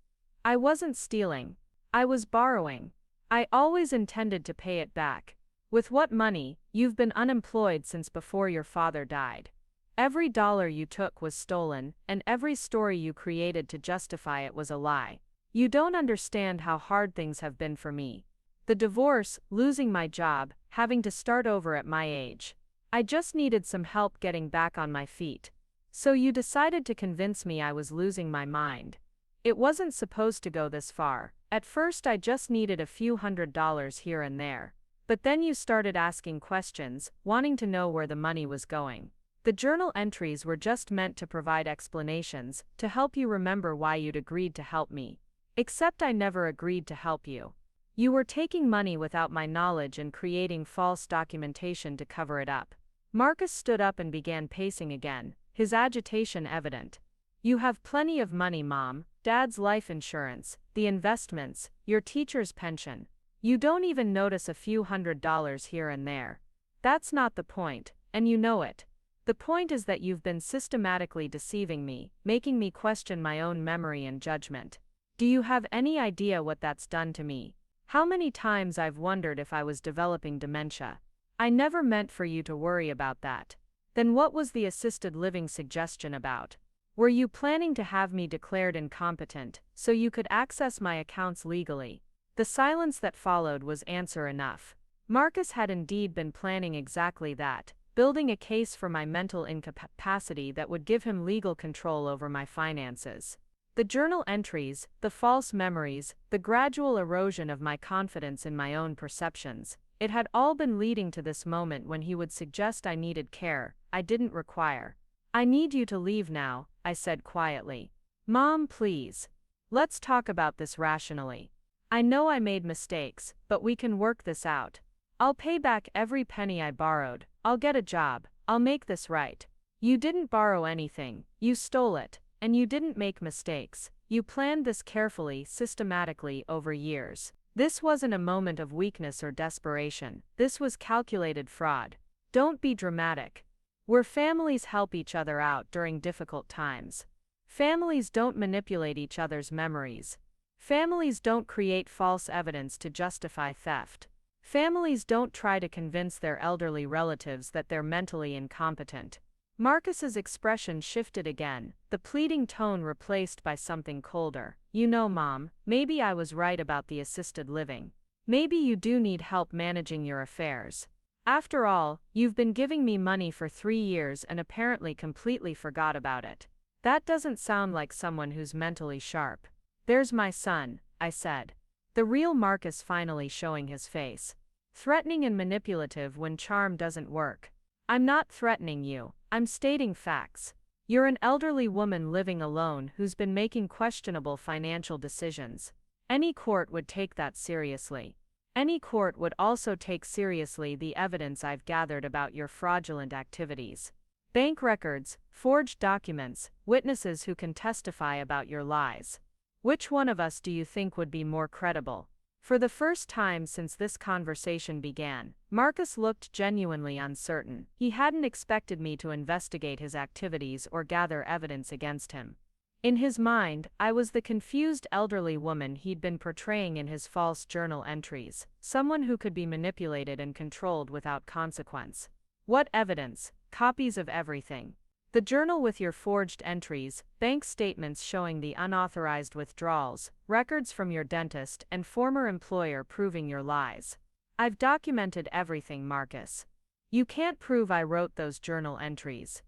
Speaker 1: I wasn't stealing. I was borrowing. I always intended to pay it back. With what money? You've been unemployed since before your father died. Every dollar you took was stolen, and every story you created to justify it was a lie. You don't understand how hard things have been for me. The divorce, losing my job, having to start over at my age. I just needed some help getting back on my feet. So you decided to convince me I was losing my mind. It wasn't supposed to go this far. At first I just needed a few $100s here and there. But then you started asking questions, wanting to know where the money was going. The journal entries were just meant to provide explanations, to help you remember why you'd agreed to help me. Except I never agreed to help you. You were taking money without my knowledge and creating false documentation to cover it up. Marcus stood up and began pacing again, his agitation evident. You have plenty of money, Mom. Dad's life insurance, the investments, your teacher's pension. You don't even notice a few $100s here and there. That's not the point, and you know it. The point is that you've been systematically deceiving me, making me question my own memory and judgment. Do you have any idea what that's done to me? How many times I've wondered if I was developing dementia. I never meant for you to worry about that. Then what was the assisted living suggestion about? Were you planning to have me declared incompetent, so you could access my accounts legally? The silence that followed was answer enough. Marcus had indeed been planning exactly that, building a case for my mental incapacity that would give him legal control over my finances. The journal entries, the false memories, the gradual erosion of my confidence in my own perceptions, it had all been leading to this moment when he would suggest I needed care I didn't require. "I need you to leave now," I said quietly. "Mom, please. Let's talk about this rationally. I know I made mistakes, but we can work this out. I'll pay back every penny I borrowed, I'll get a job, I'll make this right. You didn't borrow anything, you stole it, and you didn't make mistakes. You planned this carefully, systematically, over years. This wasn't a moment of weakness or desperation, this was calculated fraud. Don't be dramatic. Where families help each other out during difficult times. Families don't manipulate each other's memories. Families don't create false evidence to justify theft. Families don't try to convince their elderly relatives that they're mentally incompetent." Marcus's expression shifted again, the pleading tone replaced by something colder. "You know, Mom, maybe I was right about the assisted living. Maybe you do need help managing your affairs. After all, you've been giving me money for 3 years and apparently completely forgot about it. That doesn't sound like someone who's mentally sharp." "There's my son," I said. The real Marcus finally showing his face. Threatening and manipulative when charm doesn't work. "I'm not threatening you, I'm stating facts. You're an elderly woman living alone who's been making questionable financial decisions. Any court would take that seriously. Any court would also take seriously the evidence I've gathered about your fraudulent activities. Bank records, forged documents, witnesses who can testify about your lies. Which one of us do you think would be more credible?" For the first time since this conversation began, Marcus looked genuinely uncertain. He hadn't expected me to investigate his activities or gather evidence against him. In his mind, I was the confused elderly woman he'd been portraying in his false journal entries, someone who could be manipulated and controlled without consequence. What evidence? Copies of everything. The journal with your forged entries, bank statements showing the unauthorized withdrawals, records from your dentist and former employer proving your lies. I've documented everything, Marcus. You can't prove I wrote those journal entries.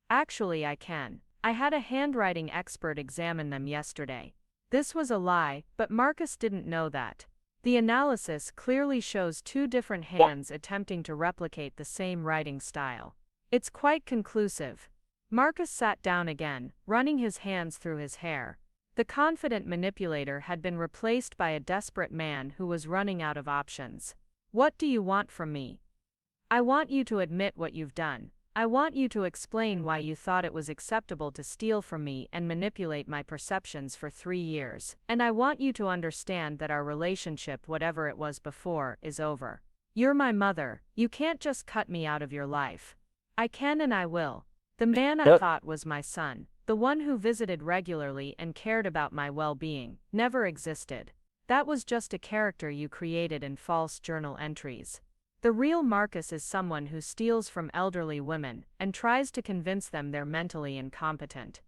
Speaker 1: Actually, I can. I had a handwriting expert examine them yesterday. This was a lie, but Marcus didn't know that. The analysis clearly shows 2 different hands attempting to replicate the same writing style. It's quite conclusive. Marcus sat down again, running his hands through his hair. The confident manipulator had been replaced by a desperate man who was running out of options. "What do you want from me?" "I want you to admit what you've done. I want you to explain why you thought it was acceptable to steal from me and manipulate my perceptions for 3 years. And I want you to understand that our relationship, whatever it was before, is over. You're my mother, you can't just cut me out of your life. I can and I will. The man I thought was my son, the one who visited regularly and cared about my well-being, never existed. That was just a character you created in false journal entries. The real Marcus is someone who steals from elderly women and tries to convince them they're mentally incompetent."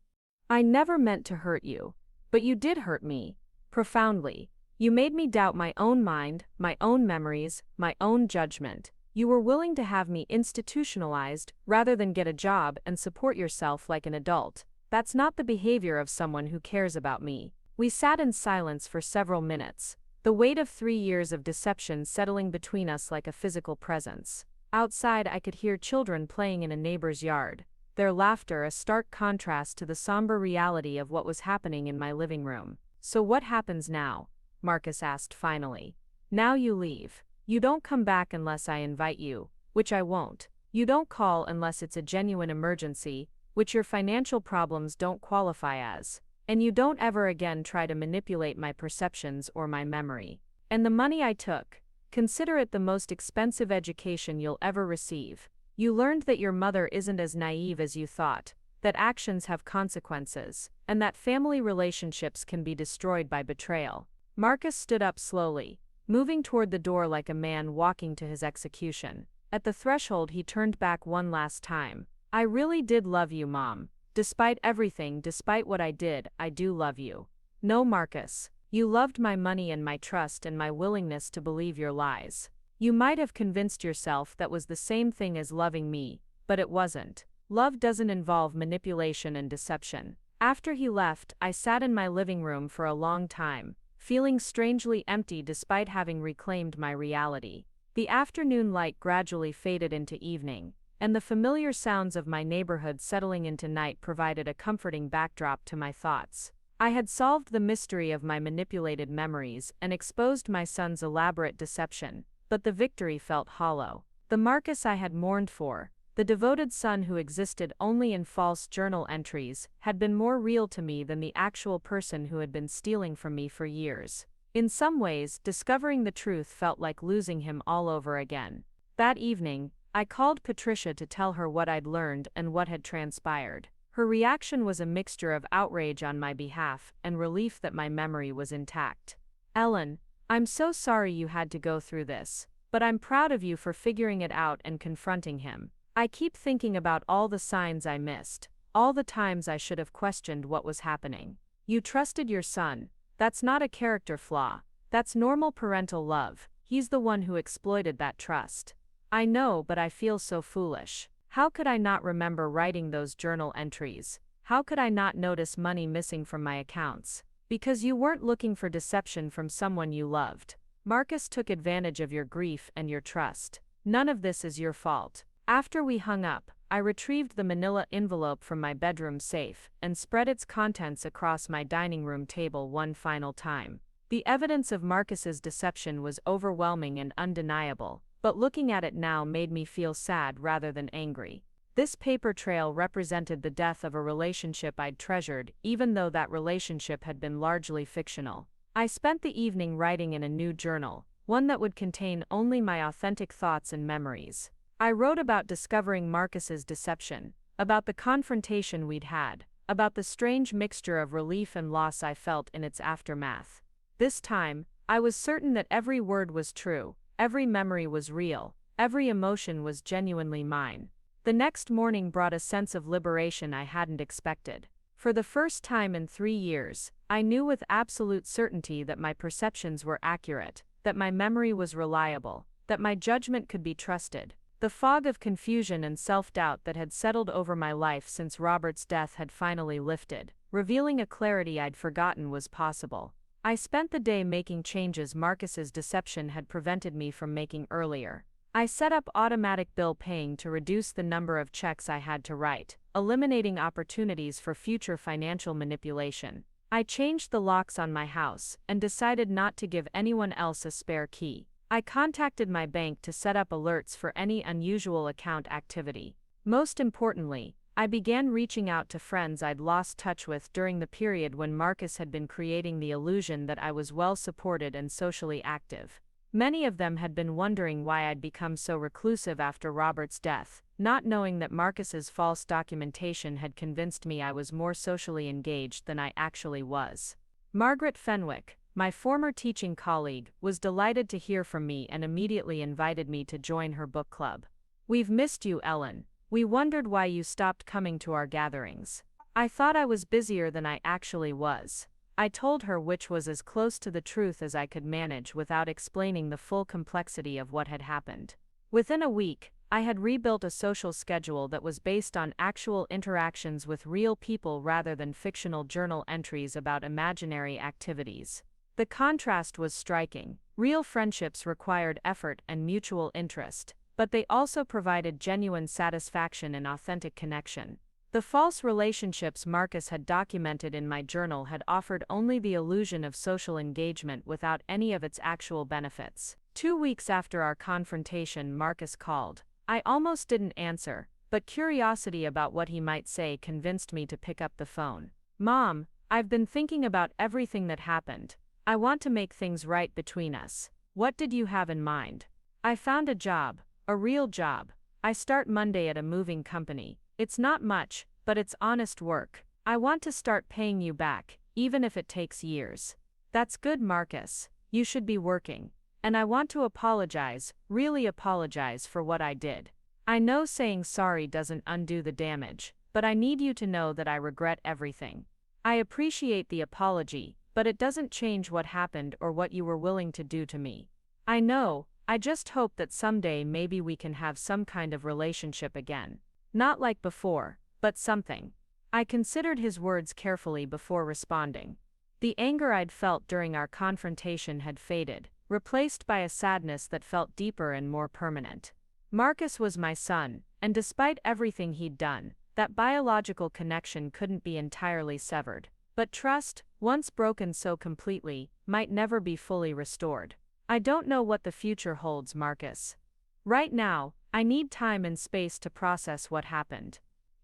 Speaker 1: "I never meant to hurt you, but you did hurt me, profoundly. You made me doubt my own mind, my own memories, my own judgment. You were willing to have me institutionalized rather than get a job and support yourself like an adult. That's not the behavior of someone who cares about me." We sat in silence for several minutes, the weight of 3 years of deception settling between us like a physical presence. Outside, I could hear children playing in a neighbor's yard, their laughter a stark contrast to the somber reality of what was happening in my living room. "So what happens now?" Marcus asked finally. "Now you leave. You don't come back unless I invite you, which I won't. You don't call unless it's a genuine emergency, which your financial problems don't qualify as. And you don't ever again try to manipulate my perceptions or my memory. And the money I took, consider it the most expensive education you'll ever receive. You learned that your mother isn't as naive as you thought, that actions have consequences, and that family relationships can be destroyed by betrayal. Marcus stood up slowly, moving toward the door like a man walking to his execution. At the threshold, he turned back one last time. I really did love you, Mom. Despite everything, despite what I did, I do love you. No, Marcus. You loved my money and my trust and my willingness to believe your lies. You might have convinced yourself that was the same thing as loving me, but it wasn't. Love doesn't involve manipulation and deception. After he left, I sat in my living room for a long time, feeling strangely empty despite having reclaimed my reality. The afternoon light gradually faded into evening, and the familiar sounds of my neighborhood settling into night provided a comforting backdrop to my thoughts. I had solved the mystery of my manipulated memories and exposed my son's elaborate deception, but the victory felt hollow. The Marcus I had mourned for, the devoted son who existed only in false journal entries, had been more real to me than the actual person who had been stealing from me for years. In some ways, discovering the truth felt like losing him all over again. That evening, I called Patricia to tell her what I'd learned and what had transpired. Her reaction was a mixture of outrage on my behalf and relief that my memory was intact. "Ellen, I'm so sorry you had to go through this, but I'm proud of you for figuring it out and confronting him. I keep thinking about all the signs I missed, all the times I should have questioned what was happening. You trusted your son. That's not a character flaw. That's normal parental love. He's the one who exploited that trust. I know, but I feel so foolish. How could I not remember writing those journal entries? How could I not notice money missing from my accounts? Because you weren't looking for deception from someone you loved. Marcus took advantage of your grief and your trust. None of this is your fault." After we hung up, I retrieved the manila envelope from my bedroom safe and spread its contents across my dining room table one final time. The evidence of Marcus's deception was overwhelming and undeniable, but looking at it now made me feel sad rather than angry. This paper trail represented the death of a relationship I'd treasured, even though that relationship had been largely fictional. I spent the evening writing in a new journal, one that would contain only my authentic thoughts and memories. I wrote about discovering Marcus's deception, about the confrontation we'd had, about the strange mixture of relief and loss I felt in its aftermath. This time, I was certain that every word was true, every memory was real, every emotion was genuinely mine. The next morning brought a sense of liberation I hadn't expected. For the first time in 3 years, I knew with absolute certainty that my perceptions were accurate, that my memory was reliable, that my judgment could be trusted. The fog of confusion and self-doubt that had settled over my life since Robert's death had finally lifted, revealing a clarity I'd forgotten was possible. I spent the day making changes Marcus's deception had prevented me from making earlier. I set up automatic bill paying to reduce the number of checks I had to write, eliminating opportunities for future financial manipulation. I changed the locks on my house and decided not to give anyone else a spare key. I contacted my bank to set up alerts for any unusual account activity. Most importantly, I began reaching out to friends I'd lost touch with during the period when Marcus had been creating the illusion that I was well supported and socially active. Many of them had been wondering why I'd become so reclusive after Robert's death, not knowing that Marcus's false documentation had convinced me I was more socially engaged than I actually was. Margaret Fenwick, my former teaching colleague, was delighted to hear from me and immediately invited me to join her book club. "We've missed you, Ellen. We wondered why you stopped coming to our gatherings." I thought I was busier than I actually was. I told her, which was as close to the truth as I could manage without explaining the full complexity of what had happened. Within a week, I had rebuilt a social schedule that was based on actual interactions with real people rather than fictional journal entries about imaginary activities. The contrast was striking. Real friendships required effort and mutual interest, but they also provided genuine satisfaction and authentic connection. The false relationships Marcus had documented in my journal had offered only the illusion of social engagement without any of its actual benefits. 2 weeks after our confrontation, Marcus called. I almost didn't answer, but curiosity about what he might say convinced me to pick up the phone. "Mom, I've been thinking about everything that happened. I want to make things right between us. What did you have in mind?" "I found a job, a real job. I start Monday at a moving company. It's not much, but it's honest work. I want to start paying you back, even if it takes years. That's good, Marcus. You should be working. And I want to apologize, really apologize for what I did. I know saying sorry doesn't undo the damage, but I need you to know that I regret everything. I appreciate the apology, but it doesn't change what happened or what you were willing to do to me. I know, I just hope that someday maybe we can have some kind of relationship again. Not like before, but something. I considered his words carefully before responding. The anger I'd felt during our confrontation had faded, replaced by a sadness that felt deeper and more permanent. Marcus was my son, and despite everything he'd done, that biological connection couldn't be entirely severed. But trust, once broken so completely, might never be fully restored. I don't know what the future holds, Marcus. Right now, I need time and space to process what happened.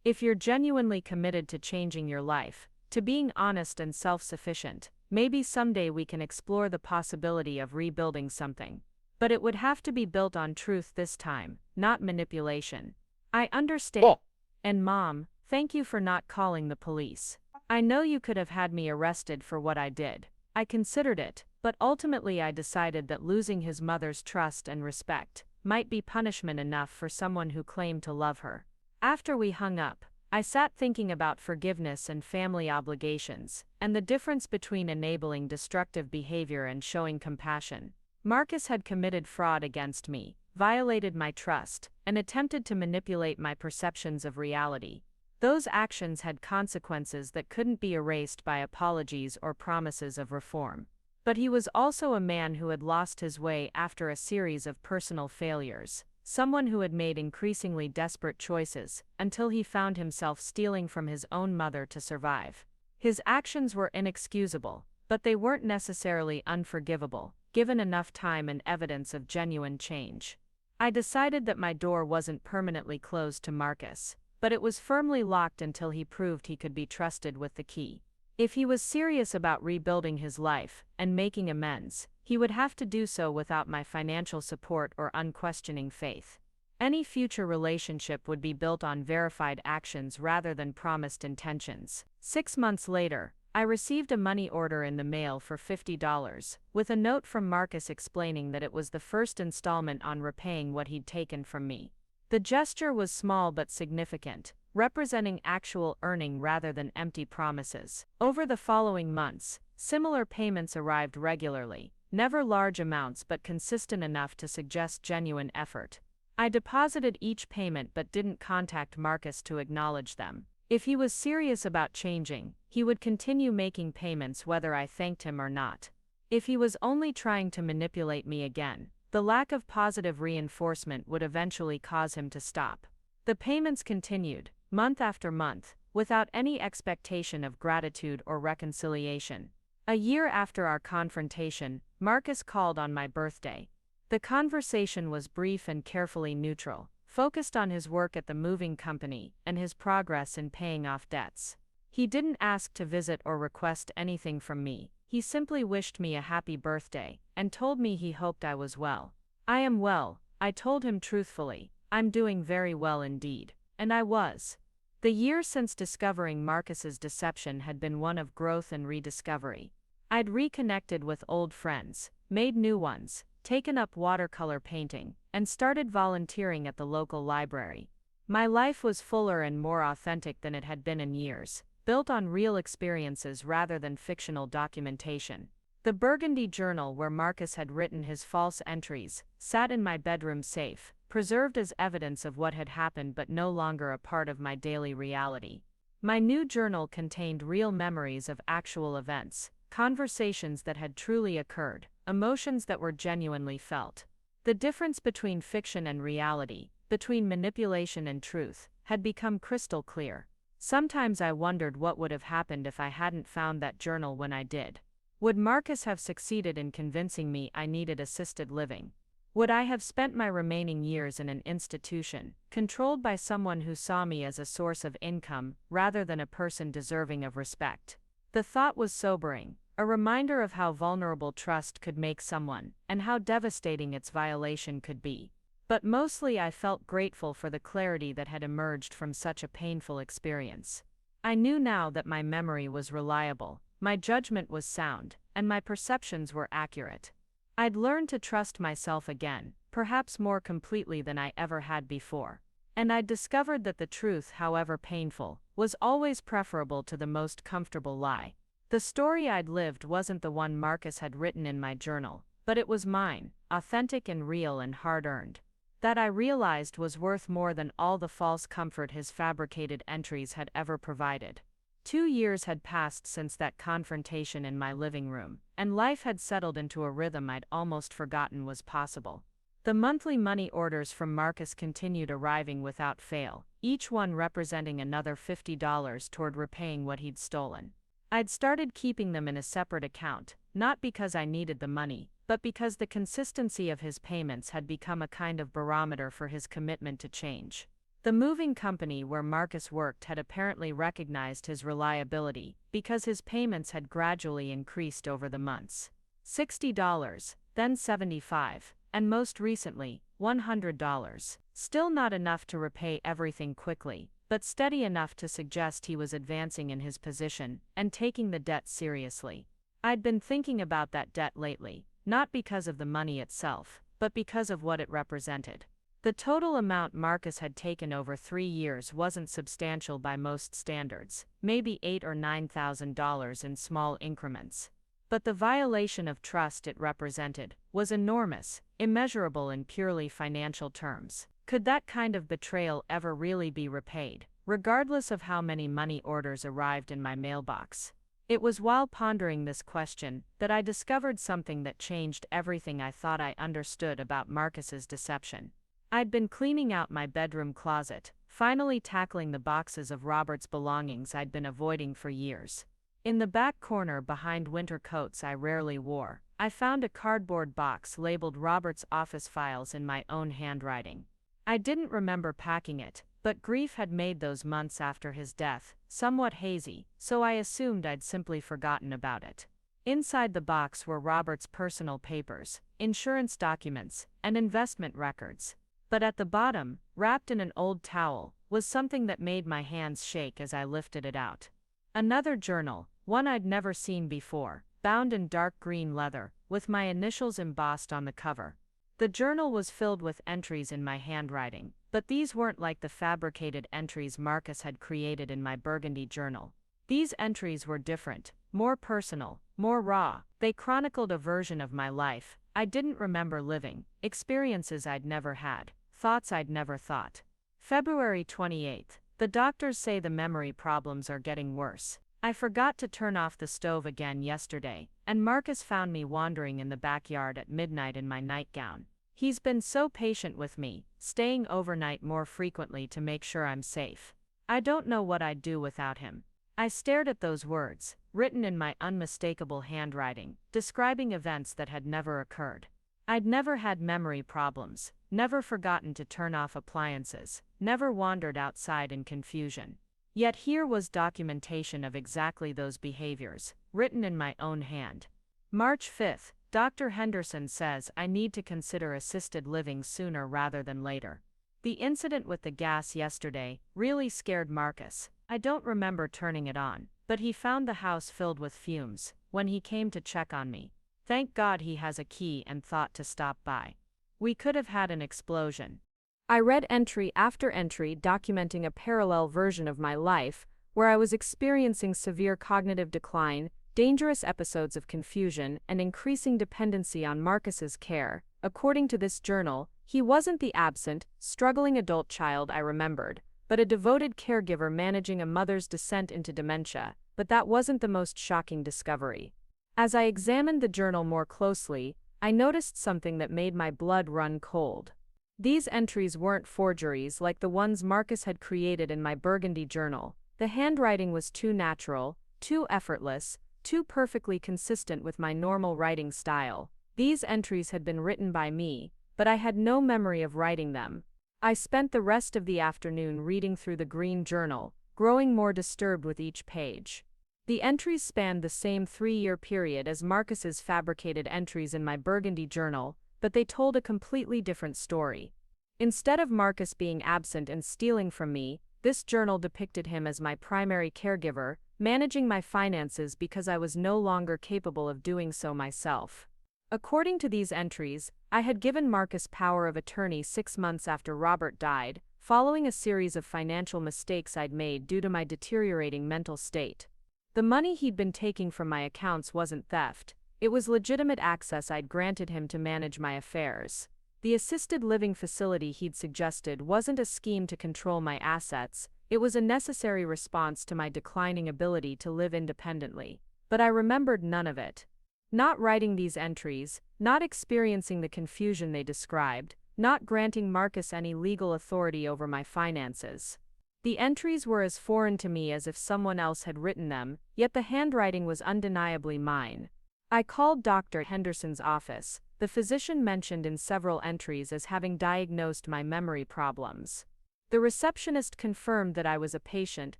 Speaker 1: If you're genuinely committed to changing your life, to being honest and self-sufficient, maybe someday we can explore the possibility of rebuilding something. But it would have to be built on truth this time, not manipulation. I understand.
Speaker 3: Oh,
Speaker 1: And Mom, thank you for not calling the police. I know you could have had me arrested for what I did. I considered it, but ultimately I decided that losing his mother's trust and respect might be punishment enough for someone who claimed to love her. After we hung up, I sat thinking about forgiveness and family obligations, and the difference between enabling destructive behavior and showing compassion. Marcus had committed fraud against me, violated my trust, and attempted to manipulate my perceptions of reality. Those actions had consequences that couldn't be erased by apologies or promises of reform. But he was also a man who had lost his way after a series of personal failures, someone who had made increasingly desperate choices, until he found himself stealing from his own mother to survive. His actions were inexcusable, but they weren't necessarily unforgivable, given enough time and evidence of genuine change. I decided that my door wasn't permanently closed to Marcus, but it was firmly locked until he proved he could be trusted with the key. If he was serious about rebuilding his life and making amends, he would have to do so without my financial support or unquestioning faith. Any future relationship would be built on verified actions rather than promised intentions. 6 months later, I received a money order in the mail for $50, with a note from Marcus explaining that it was the first installment on repaying what he'd taken from me. The gesture was small but significant, representing actual earning rather than empty promises. Over the following months, similar payments arrived regularly, never large amounts but consistent enough to suggest genuine effort. I deposited each payment but didn't contact Marcus to acknowledge them. If he was serious about changing, he would continue making payments whether I thanked him or not. If he was only trying to manipulate me again, the lack of positive reinforcement would eventually cause him to stop. The payments continued, month after month, without any expectation of gratitude or reconciliation. A year after our confrontation, Marcus called on my birthday. The conversation was brief and carefully neutral, focused on his work at the moving company and his progress in paying off debts. He didn't ask to visit or request anything from me. He simply wished me a happy birthday and told me he hoped I was well. I am well, I told him truthfully. I'm doing very well indeed. And I was. The year since discovering Marcus's deception had been one of growth and rediscovery. I'd reconnected with old friends, made new ones, taken up watercolor painting, and started volunteering at the local library. My life was fuller and more authentic than it had been in years, built on real experiences rather than fictional documentation. The burgundy journal where Marcus had written his false entries sat in my bedroom safe, preserved as evidence of what had happened but no longer a part of my daily reality. My new journal contained real memories of actual events, conversations that had truly occurred, emotions that were genuinely felt. The difference between fiction and reality, between manipulation and truth, had become crystal clear. Sometimes I wondered what would have happened if I hadn't found that journal when I did. Would Marcus have succeeded in convincing me I needed assisted living? Would I have spent my remaining years in an institution, controlled by someone who saw me as a source of income rather than a person deserving of respect? The thought was sobering, a reminder of how vulnerable trust could make someone, and how devastating its violation could be. But mostly I felt grateful for the clarity that had emerged from such a painful experience. I knew now that my memory was reliable, my judgment was sound, and my perceptions were accurate. I'd learned to trust myself again, perhaps more completely than I ever had before. And I'd discovered that the truth, however painful, was always preferable to the most comfortable lie. The story I'd lived wasn't the one Marcus had written in my journal, but it was mine, authentic and real and hard-earned. That I realized was worth more than all the false comfort his fabricated entries had ever provided. 2 years had passed since that confrontation in my living room, and life had settled into a rhythm I'd almost forgotten was possible. The monthly money orders from Marcus continued arriving without fail, each one representing another $50 toward repaying what he'd stolen. I'd started keeping them in a separate account, not because I needed the money, but because the consistency of his payments had become a kind of barometer for his commitment to change. The moving company where Marcus worked had apparently recognized his reliability, because his payments had gradually increased over the months. $60, then $75, and most recently, $100. Still not enough to repay everything quickly, but steady enough to suggest he was advancing in his position and taking the debt seriously. I'd been thinking about that debt lately, not because of the money itself, but because of what it represented. The total amount Marcus had taken over 3 years wasn't substantial by most standards, maybe $8,000 or $9,000 in small increments. But the violation of trust it represented was enormous, immeasurable in purely financial terms. Could that kind of betrayal ever really be repaid, regardless of how many money orders arrived in my mailbox? It was while pondering this question that I discovered something that changed everything I thought I understood about Marcus's deception. I'd been cleaning out my bedroom closet, finally tackling the boxes of Robert's belongings I'd been avoiding for years. In the back corner behind winter coats I rarely wore, I found a cardboard box labeled Robert's office files in my own handwriting. I didn't remember packing it, but grief had made those months after his death somewhat hazy, so I assumed I'd simply forgotten about it. Inside the box were Robert's personal papers, insurance documents, and investment records. But at the bottom, wrapped in an old towel, was something that made my hands shake as I lifted it out. Another journal, one I'd never seen before, bound in dark green leather, with my initials embossed on the cover. The journal was filled with entries in my handwriting, but these weren't like the fabricated entries Marcus had created in my burgundy journal. These entries were different, more personal, more raw. They chronicled a version of my life I didn't remember living, experiences I'd never had, thoughts I'd never thought. February 28th. The doctors say the memory problems are getting worse. I forgot to turn off the stove again yesterday, and Marcus found me wandering in the backyard at midnight in my nightgown. He's been so patient with me, staying overnight more frequently to make sure I'm safe. I don't know what I'd do without him. I stared at those words, written in my unmistakable handwriting, describing events that had never occurred. I'd never had memory problems, never forgotten to turn off appliances, never wandered outside in confusion. Yet here was documentation of exactly those behaviors, written in my own hand. March 5th, Dr. Henderson says I need to consider assisted living sooner rather than later. The incident with the gas yesterday really scared Marcus. I don't remember turning it on, but he found the house filled with fumes when he came to check on me. Thank God he has a key and thought to stop by. We could have had an explosion. I read entry after entry documenting a parallel version of my life, where I was experiencing severe cognitive decline, dangerous episodes of confusion, and increasing dependency on Marcus's care. According to this journal, he wasn't the absent, struggling adult child I remembered, but a devoted caregiver managing a mother's descent into dementia. But that wasn't the most shocking discovery. As I examined the journal more closely, I noticed something that made my blood run cold. These entries weren't forgeries like the ones Marcus had created in my burgundy journal. The handwriting was too natural, too effortless, too perfectly consistent with my normal writing style. These entries had been written by me, but I had no memory of writing them. I spent the rest of the afternoon reading through the green journal, growing more disturbed with each page. The entries spanned the same 3-year period as Marcus's fabricated entries in my burgundy journal, but they told a completely different story. Instead of Marcus being absent and stealing from me, this journal depicted him as my primary caregiver, managing my finances because I was no longer capable of doing so myself. According to these entries, I had given Marcus power of attorney 6 months after Robert died, following a series of financial mistakes I'd made due to my deteriorating mental state. The money he'd been taking from my accounts wasn't theft, it was legitimate access I'd granted him to manage my affairs. The assisted living facility he'd suggested wasn't a scheme to control my assets, it was a necessary response to my declining ability to live independently. But I remembered none of it. Not writing these entries, not experiencing the confusion they described, not granting Marcus any legal authority over my finances. The entries were as foreign to me as if someone else had written them, yet the handwriting was undeniably mine. I called Dr. Henderson's office, the physician mentioned in several entries as having diagnosed my memory problems. The receptionist confirmed that I was a patient,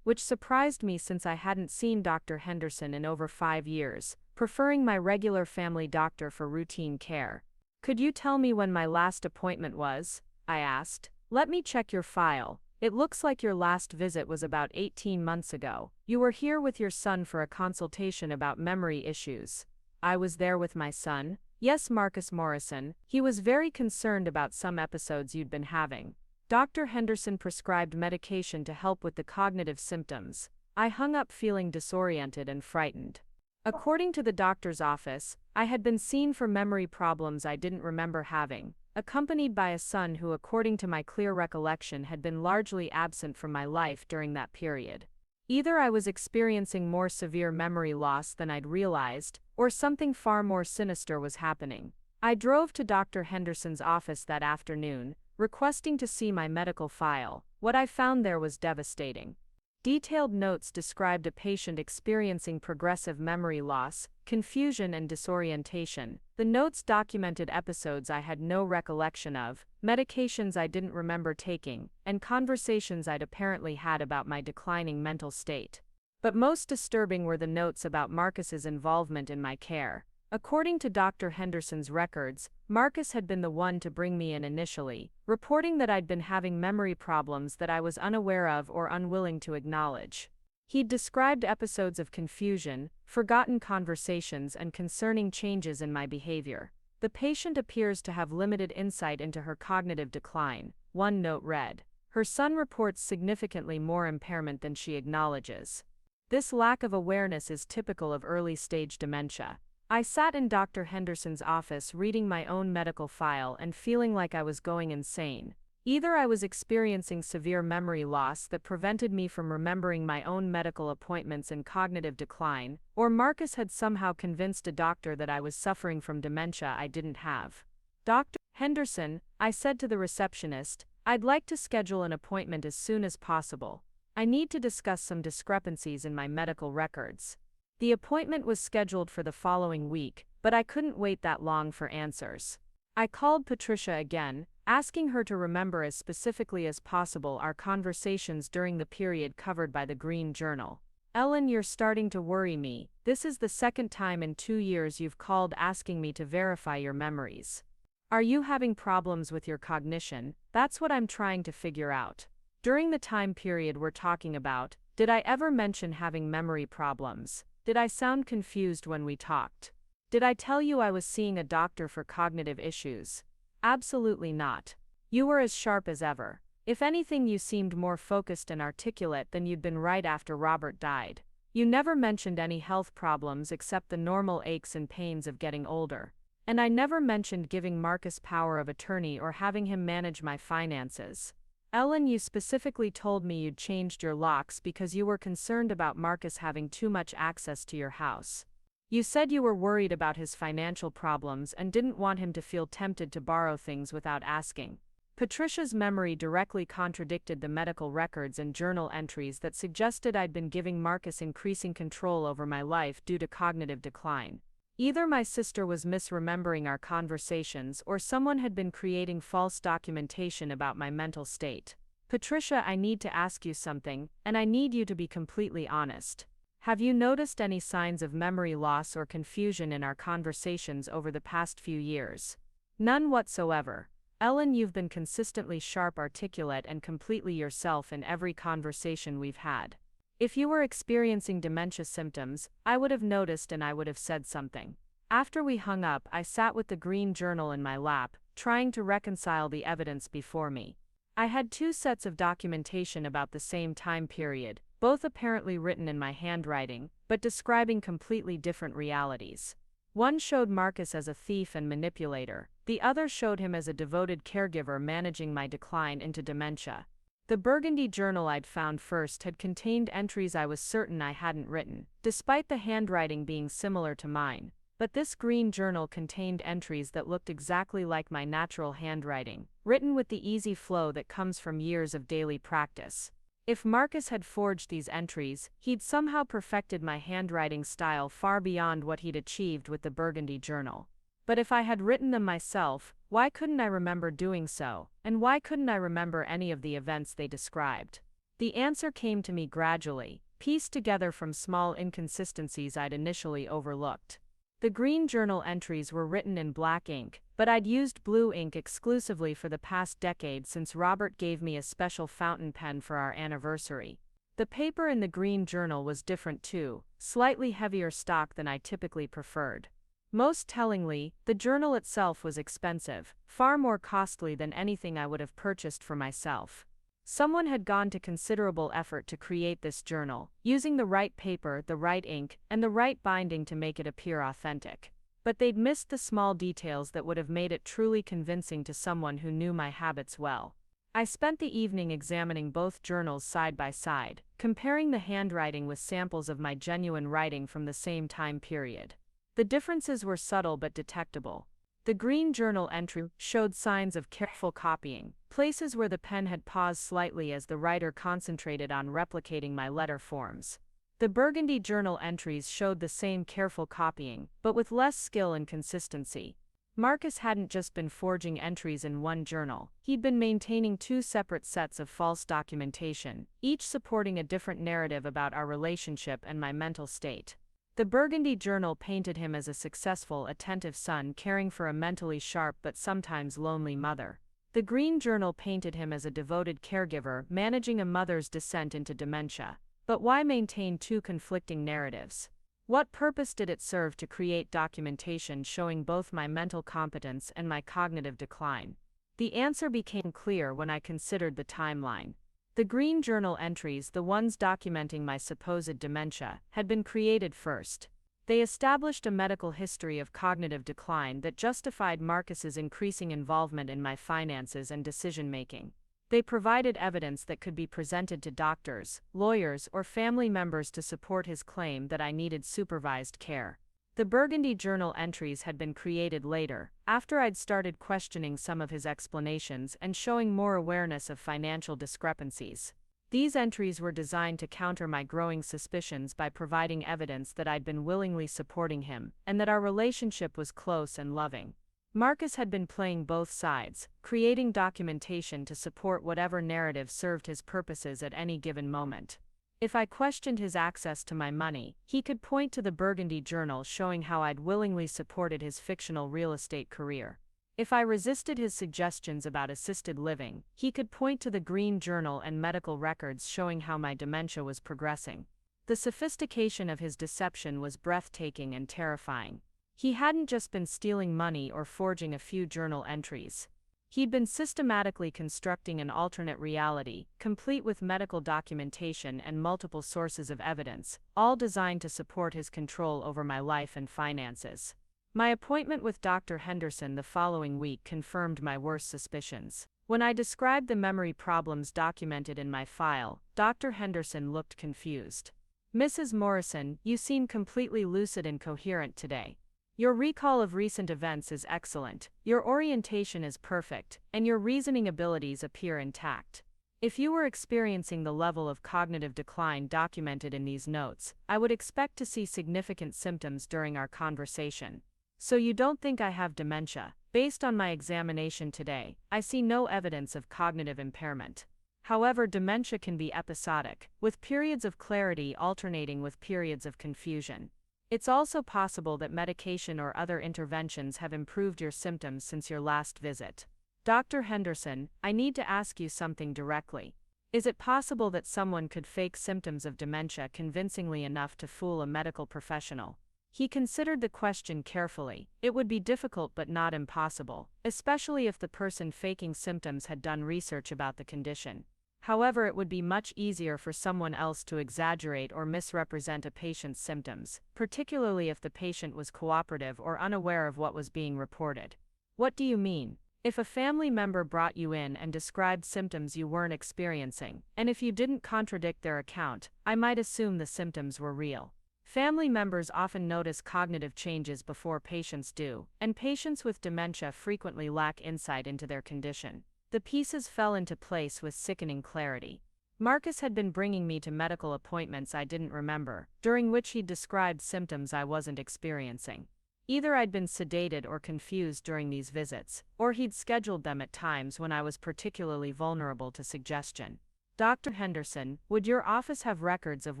Speaker 1: which surprised me since I hadn't seen Dr. Henderson in over 5 years, preferring my regular family doctor for routine care. "Could you tell me when my last appointment was?" I asked. "Let me check your file. It looks like your last visit was about 18 months ago. You were here with your son for a consultation about memory issues." "I was there with my son?" "Yes, Marcus Morrison. He was very concerned about some episodes you'd been having. Dr. Henderson prescribed medication to help with the cognitive symptoms." I hung up feeling disoriented and frightened. According to the doctor's office, I had been seen for memory problems I didn't remember having, accompanied by a son who, according to my clear recollection, had been largely absent from my life during that period. Either I was experiencing more severe memory loss than I'd realized, or something far more sinister was happening. I drove to Dr. Henderson's office that afternoon, requesting to see my medical file. What I found there was devastating. Detailed notes described a patient experiencing progressive memory loss, confusion and disorientation. The notes documented episodes I had no recollection of, medications I didn't remember taking, and conversations I'd apparently had about my declining mental state. But most disturbing were the notes about Marcus's involvement in my care. According to Dr. Henderson's records, Marcus had been the one to bring me in initially, reporting that I'd been having memory problems that I was unaware of or unwilling to acknowledge. He'd described episodes of confusion, forgotten conversations, and concerning changes in my behavior. "The patient appears to have limited insight into her cognitive decline," one note read. "Her son reports significantly more impairment than she acknowledges. This lack of awareness is typical of early-stage dementia." I sat in Dr. Henderson's office reading my own medical file and feeling like I was going insane. Either I was experiencing severe memory loss that prevented me from remembering my own medical appointments and cognitive decline, or Marcus had somehow convinced a doctor that I was suffering from dementia I didn't have. "Dr. Henderson," I said to the receptionist, "I'd like to schedule an appointment as soon as possible. I need to discuss some discrepancies in my medical records." The appointment was scheduled for the following week, but I couldn't wait that long for answers. I called Patricia again, asking her to remember as specifically as possible our conversations during the period covered by the Green Journal. "Ellen, you're starting to worry me. This is the second time in 2 years you've called asking me to verify your memories. Are you having problems with your cognition? That's what I'm trying to figure out. During the time period we're talking about, did I ever mention having memory problems? Did I sound confused when we talked? Did I tell you I was seeing a doctor for cognitive issues? Absolutely not. You were as sharp as ever. If anything, you seemed more focused and articulate than you'd been right after Robert died. You never mentioned any health problems except the normal aches and pains of getting older. And I never mentioned giving Marcus power of attorney or having him manage my finances. Ellen, you specifically told me you'd changed your locks because you were concerned about Marcus having too much access to your house. You said you were worried about his financial problems and didn't want him to feel tempted to borrow things without asking." Patricia's memory directly contradicted the medical records and journal entries that suggested I'd been giving Marcus increasing control over my life due to cognitive decline. Either my sister was misremembering our conversations or someone had been creating false documentation about my mental state. "Patricia, I need to ask you something, and I need you to be completely honest. Have you noticed any signs of memory loss or confusion in our conversations over the past few years?" "None whatsoever. Ellen, you've been consistently sharp, articulate, and completely yourself in every conversation we've had. If you were experiencing dementia symptoms, I would have noticed and I would have said something. After we hung up, I sat with the green journal in my lap, trying to reconcile the evidence before me. I had two sets of documentation about the same time period, both apparently written in my handwriting, but describing completely different realities. One showed Marcus as a thief and manipulator, the other showed him as a devoted caregiver managing my decline into dementia. The burgundy journal I'd found first had contained entries I was certain I hadn't written, despite the handwriting being similar to mine. But this green journal contained entries that looked exactly like my natural handwriting, written with the easy flow that comes from years of daily practice. If Marcus had forged these entries, he'd somehow perfected my handwriting style far beyond what he'd achieved with the burgundy journal. But if I had written them myself, why couldn't I remember doing so, and why couldn't I remember any of the events they described? The answer came to me gradually, pieced together from small inconsistencies I'd initially overlooked. The green journal entries were written in black ink, but I'd used blue ink exclusively for the past decade since Robert gave me a special fountain pen for our anniversary. The paper in the green journal was different too, slightly heavier stock than I typically preferred. Most tellingly, the journal itself was expensive, far more costly than anything I would have purchased for myself. Someone had gone to considerable effort to create this journal, using the right paper, the right ink, and the right binding to make it appear authentic. But they'd missed the small details that would have made it truly convincing to someone who knew my habits well. I spent the evening examining both journals side by side, comparing the handwriting with samples of my genuine writing from the same time period. The differences were subtle but detectable. The green journal entry showed signs of careful copying, places where the pen had paused slightly as the writer concentrated on replicating my letter forms. The burgundy journal entries showed the same careful copying, but with less skill and consistency. Marcus hadn't just been forging entries in one journal, he'd been maintaining two separate sets of false documentation, each supporting a different narrative about our relationship and my mental state. The burgundy journal painted him as a successful, attentive son caring for a mentally sharp but sometimes lonely mother. The green journal painted him as a devoted caregiver managing a mother's descent into dementia. But why maintain two conflicting narratives? What purpose did it serve to create documentation showing both my mental competence and my cognitive decline? The answer became clear when I considered the timeline. The green journal entries, the ones documenting my supposed dementia, had been created first. They established a medical history of cognitive decline that justified Marcus's increasing involvement in my finances and decision-making. They provided evidence that could be presented to doctors, lawyers, or family members to support his claim that I needed supervised care. The burgundy journal entries had been created later, after I'd started questioning some of his explanations and showing more awareness of financial discrepancies. These entries were designed to counter my growing suspicions by providing evidence that I'd been willingly supporting him, and that our relationship was close and loving. Marcus had been playing both sides, creating documentation to support whatever narrative served his purposes at any given moment. If I questioned his access to my money, he could point to the burgundy journal showing how I'd willingly supported his fictional real estate career. If I resisted his suggestions about assisted living, he could point to the green journal and medical records showing how my dementia was progressing. The sophistication of his deception was breathtaking and terrifying. He hadn't just been stealing money or forging a few journal entries. He'd been systematically constructing an alternate reality, complete with medical documentation and multiple sources of evidence, all designed to support his control over my life and finances. My appointment with Dr. Henderson the following week confirmed my worst suspicions. When I described the memory problems documented in my file, Dr. Henderson looked confused. "Mrs. Morrison, you seem completely lucid and coherent today. Your recall of recent events is excellent, your orientation is perfect, and your reasoning abilities appear intact. If you were experiencing the level of cognitive decline documented in these notes, I would expect to see significant symptoms during our conversation. So you don't think I have dementia? Based on my examination today, I see no evidence of cognitive impairment. However, dementia can be episodic, with periods of clarity alternating with periods of confusion. It's also possible that medication or other interventions have improved your symptoms since your last visit. Dr. Henderson, I need to ask you something directly. Is it possible that someone could fake symptoms of dementia convincingly enough to fool a medical professional? He considered the question carefully. It would be difficult but not impossible, especially if the person faking symptoms had done research about the condition. However, it would be much easier for someone else to exaggerate or misrepresent a patient's symptoms, particularly if the patient was cooperative or unaware of what was being reported. What do you mean? If a family member brought you in and described symptoms you weren't experiencing, and if you didn't contradict their account, I might assume the symptoms were real. Family members often notice cognitive changes before patients do, and patients with dementia frequently lack insight into their condition. The pieces fell into place with sickening clarity. Marcus had been bringing me to medical appointments I didn't remember, during which he'd described symptoms I wasn't experiencing. Either I'd been sedated or confused during these visits, or he'd scheduled them at times when I was particularly vulnerable to suggestion. Dr. Henderson, would your office have records of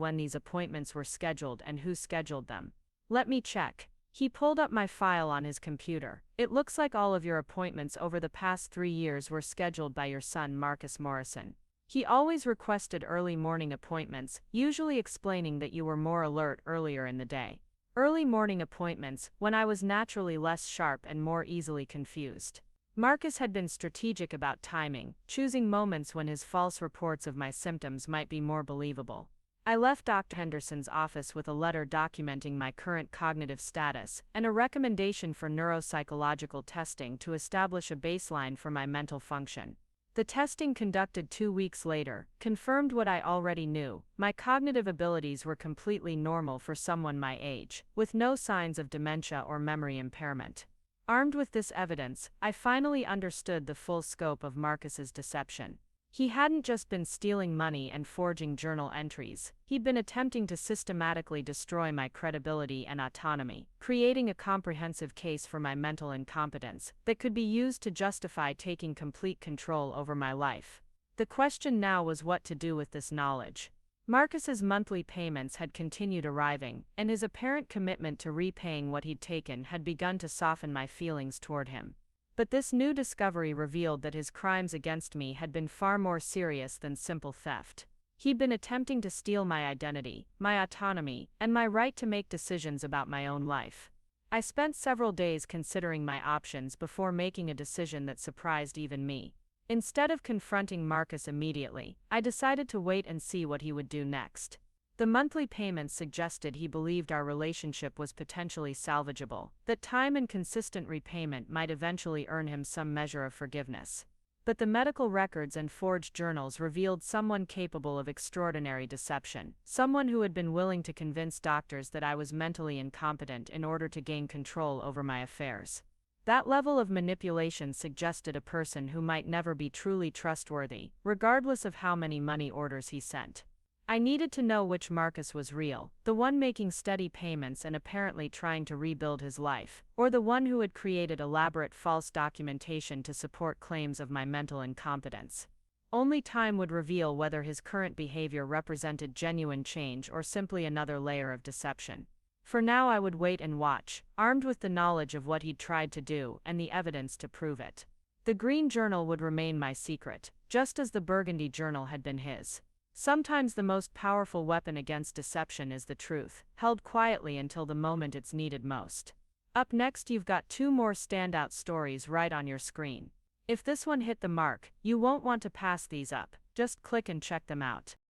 Speaker 1: when these appointments were scheduled and who scheduled them? Let me check. He pulled up my file on his computer. It looks like all of your appointments over the past 3 years were scheduled by your son Marcus Morrison. He always requested early morning appointments, usually explaining that you were more alert earlier in the day. Early morning appointments, when I was naturally less sharp and more easily confused. Marcus had been strategic about timing, choosing moments when his false reports of my symptoms might be more believable. I left Dr. Henderson's office with a letter documenting my current cognitive status and a recommendation for neuropsychological testing to establish a baseline for my mental function. The testing conducted 2 weeks later confirmed what I already knew. My cognitive abilities were completely normal for someone my age, with no signs of dementia or memory impairment. Armed with this evidence, I finally understood the full scope of Marcus's deception. He hadn't just been stealing money and forging journal entries, he'd been attempting to systematically destroy my credibility and autonomy, creating a comprehensive case for my mental incompetence that could be used to justify taking complete control over my life. The question now was what to do with this knowledge. Marcus's monthly payments had continued arriving, and his apparent commitment to repaying what he'd taken had begun to soften my feelings toward him. But this new discovery revealed that his crimes against me had been far more serious than simple theft. He'd been attempting to steal my identity, my autonomy, and my right to make decisions about my own life. I spent several days considering my options before making a decision that surprised even me. Instead of confronting Marcus immediately, I decided to wait and see what he would do next. The monthly payments suggested he believed our relationship was potentially salvageable, that time and consistent repayment might eventually earn him some measure of forgiveness. But the medical records and forged journals revealed someone capable of extraordinary deception, someone who had been willing to convince doctors that I was mentally incompetent in order to gain control over my affairs. That level of manipulation suggested a person who might never be truly trustworthy, regardless of how many money orders he sent. I needed to know which Marcus was real, the one making steady payments and apparently trying to rebuild his life, or the one who had created elaborate false documentation to support claims of my mental incompetence. Only time would reveal whether his current behavior represented genuine change or simply another layer of deception. For now I would wait and watch, armed with the knowledge of what he'd tried to do and the evidence to prove it. The Green Journal would remain my secret, just as the Burgundy Journal had been his. Sometimes the most powerful weapon against deception is the truth, held quietly until the moment it's needed most. Up next, you've got 2 more standout stories right on your screen. If this one hit the mark, you won't want to pass these up, just click and check them out.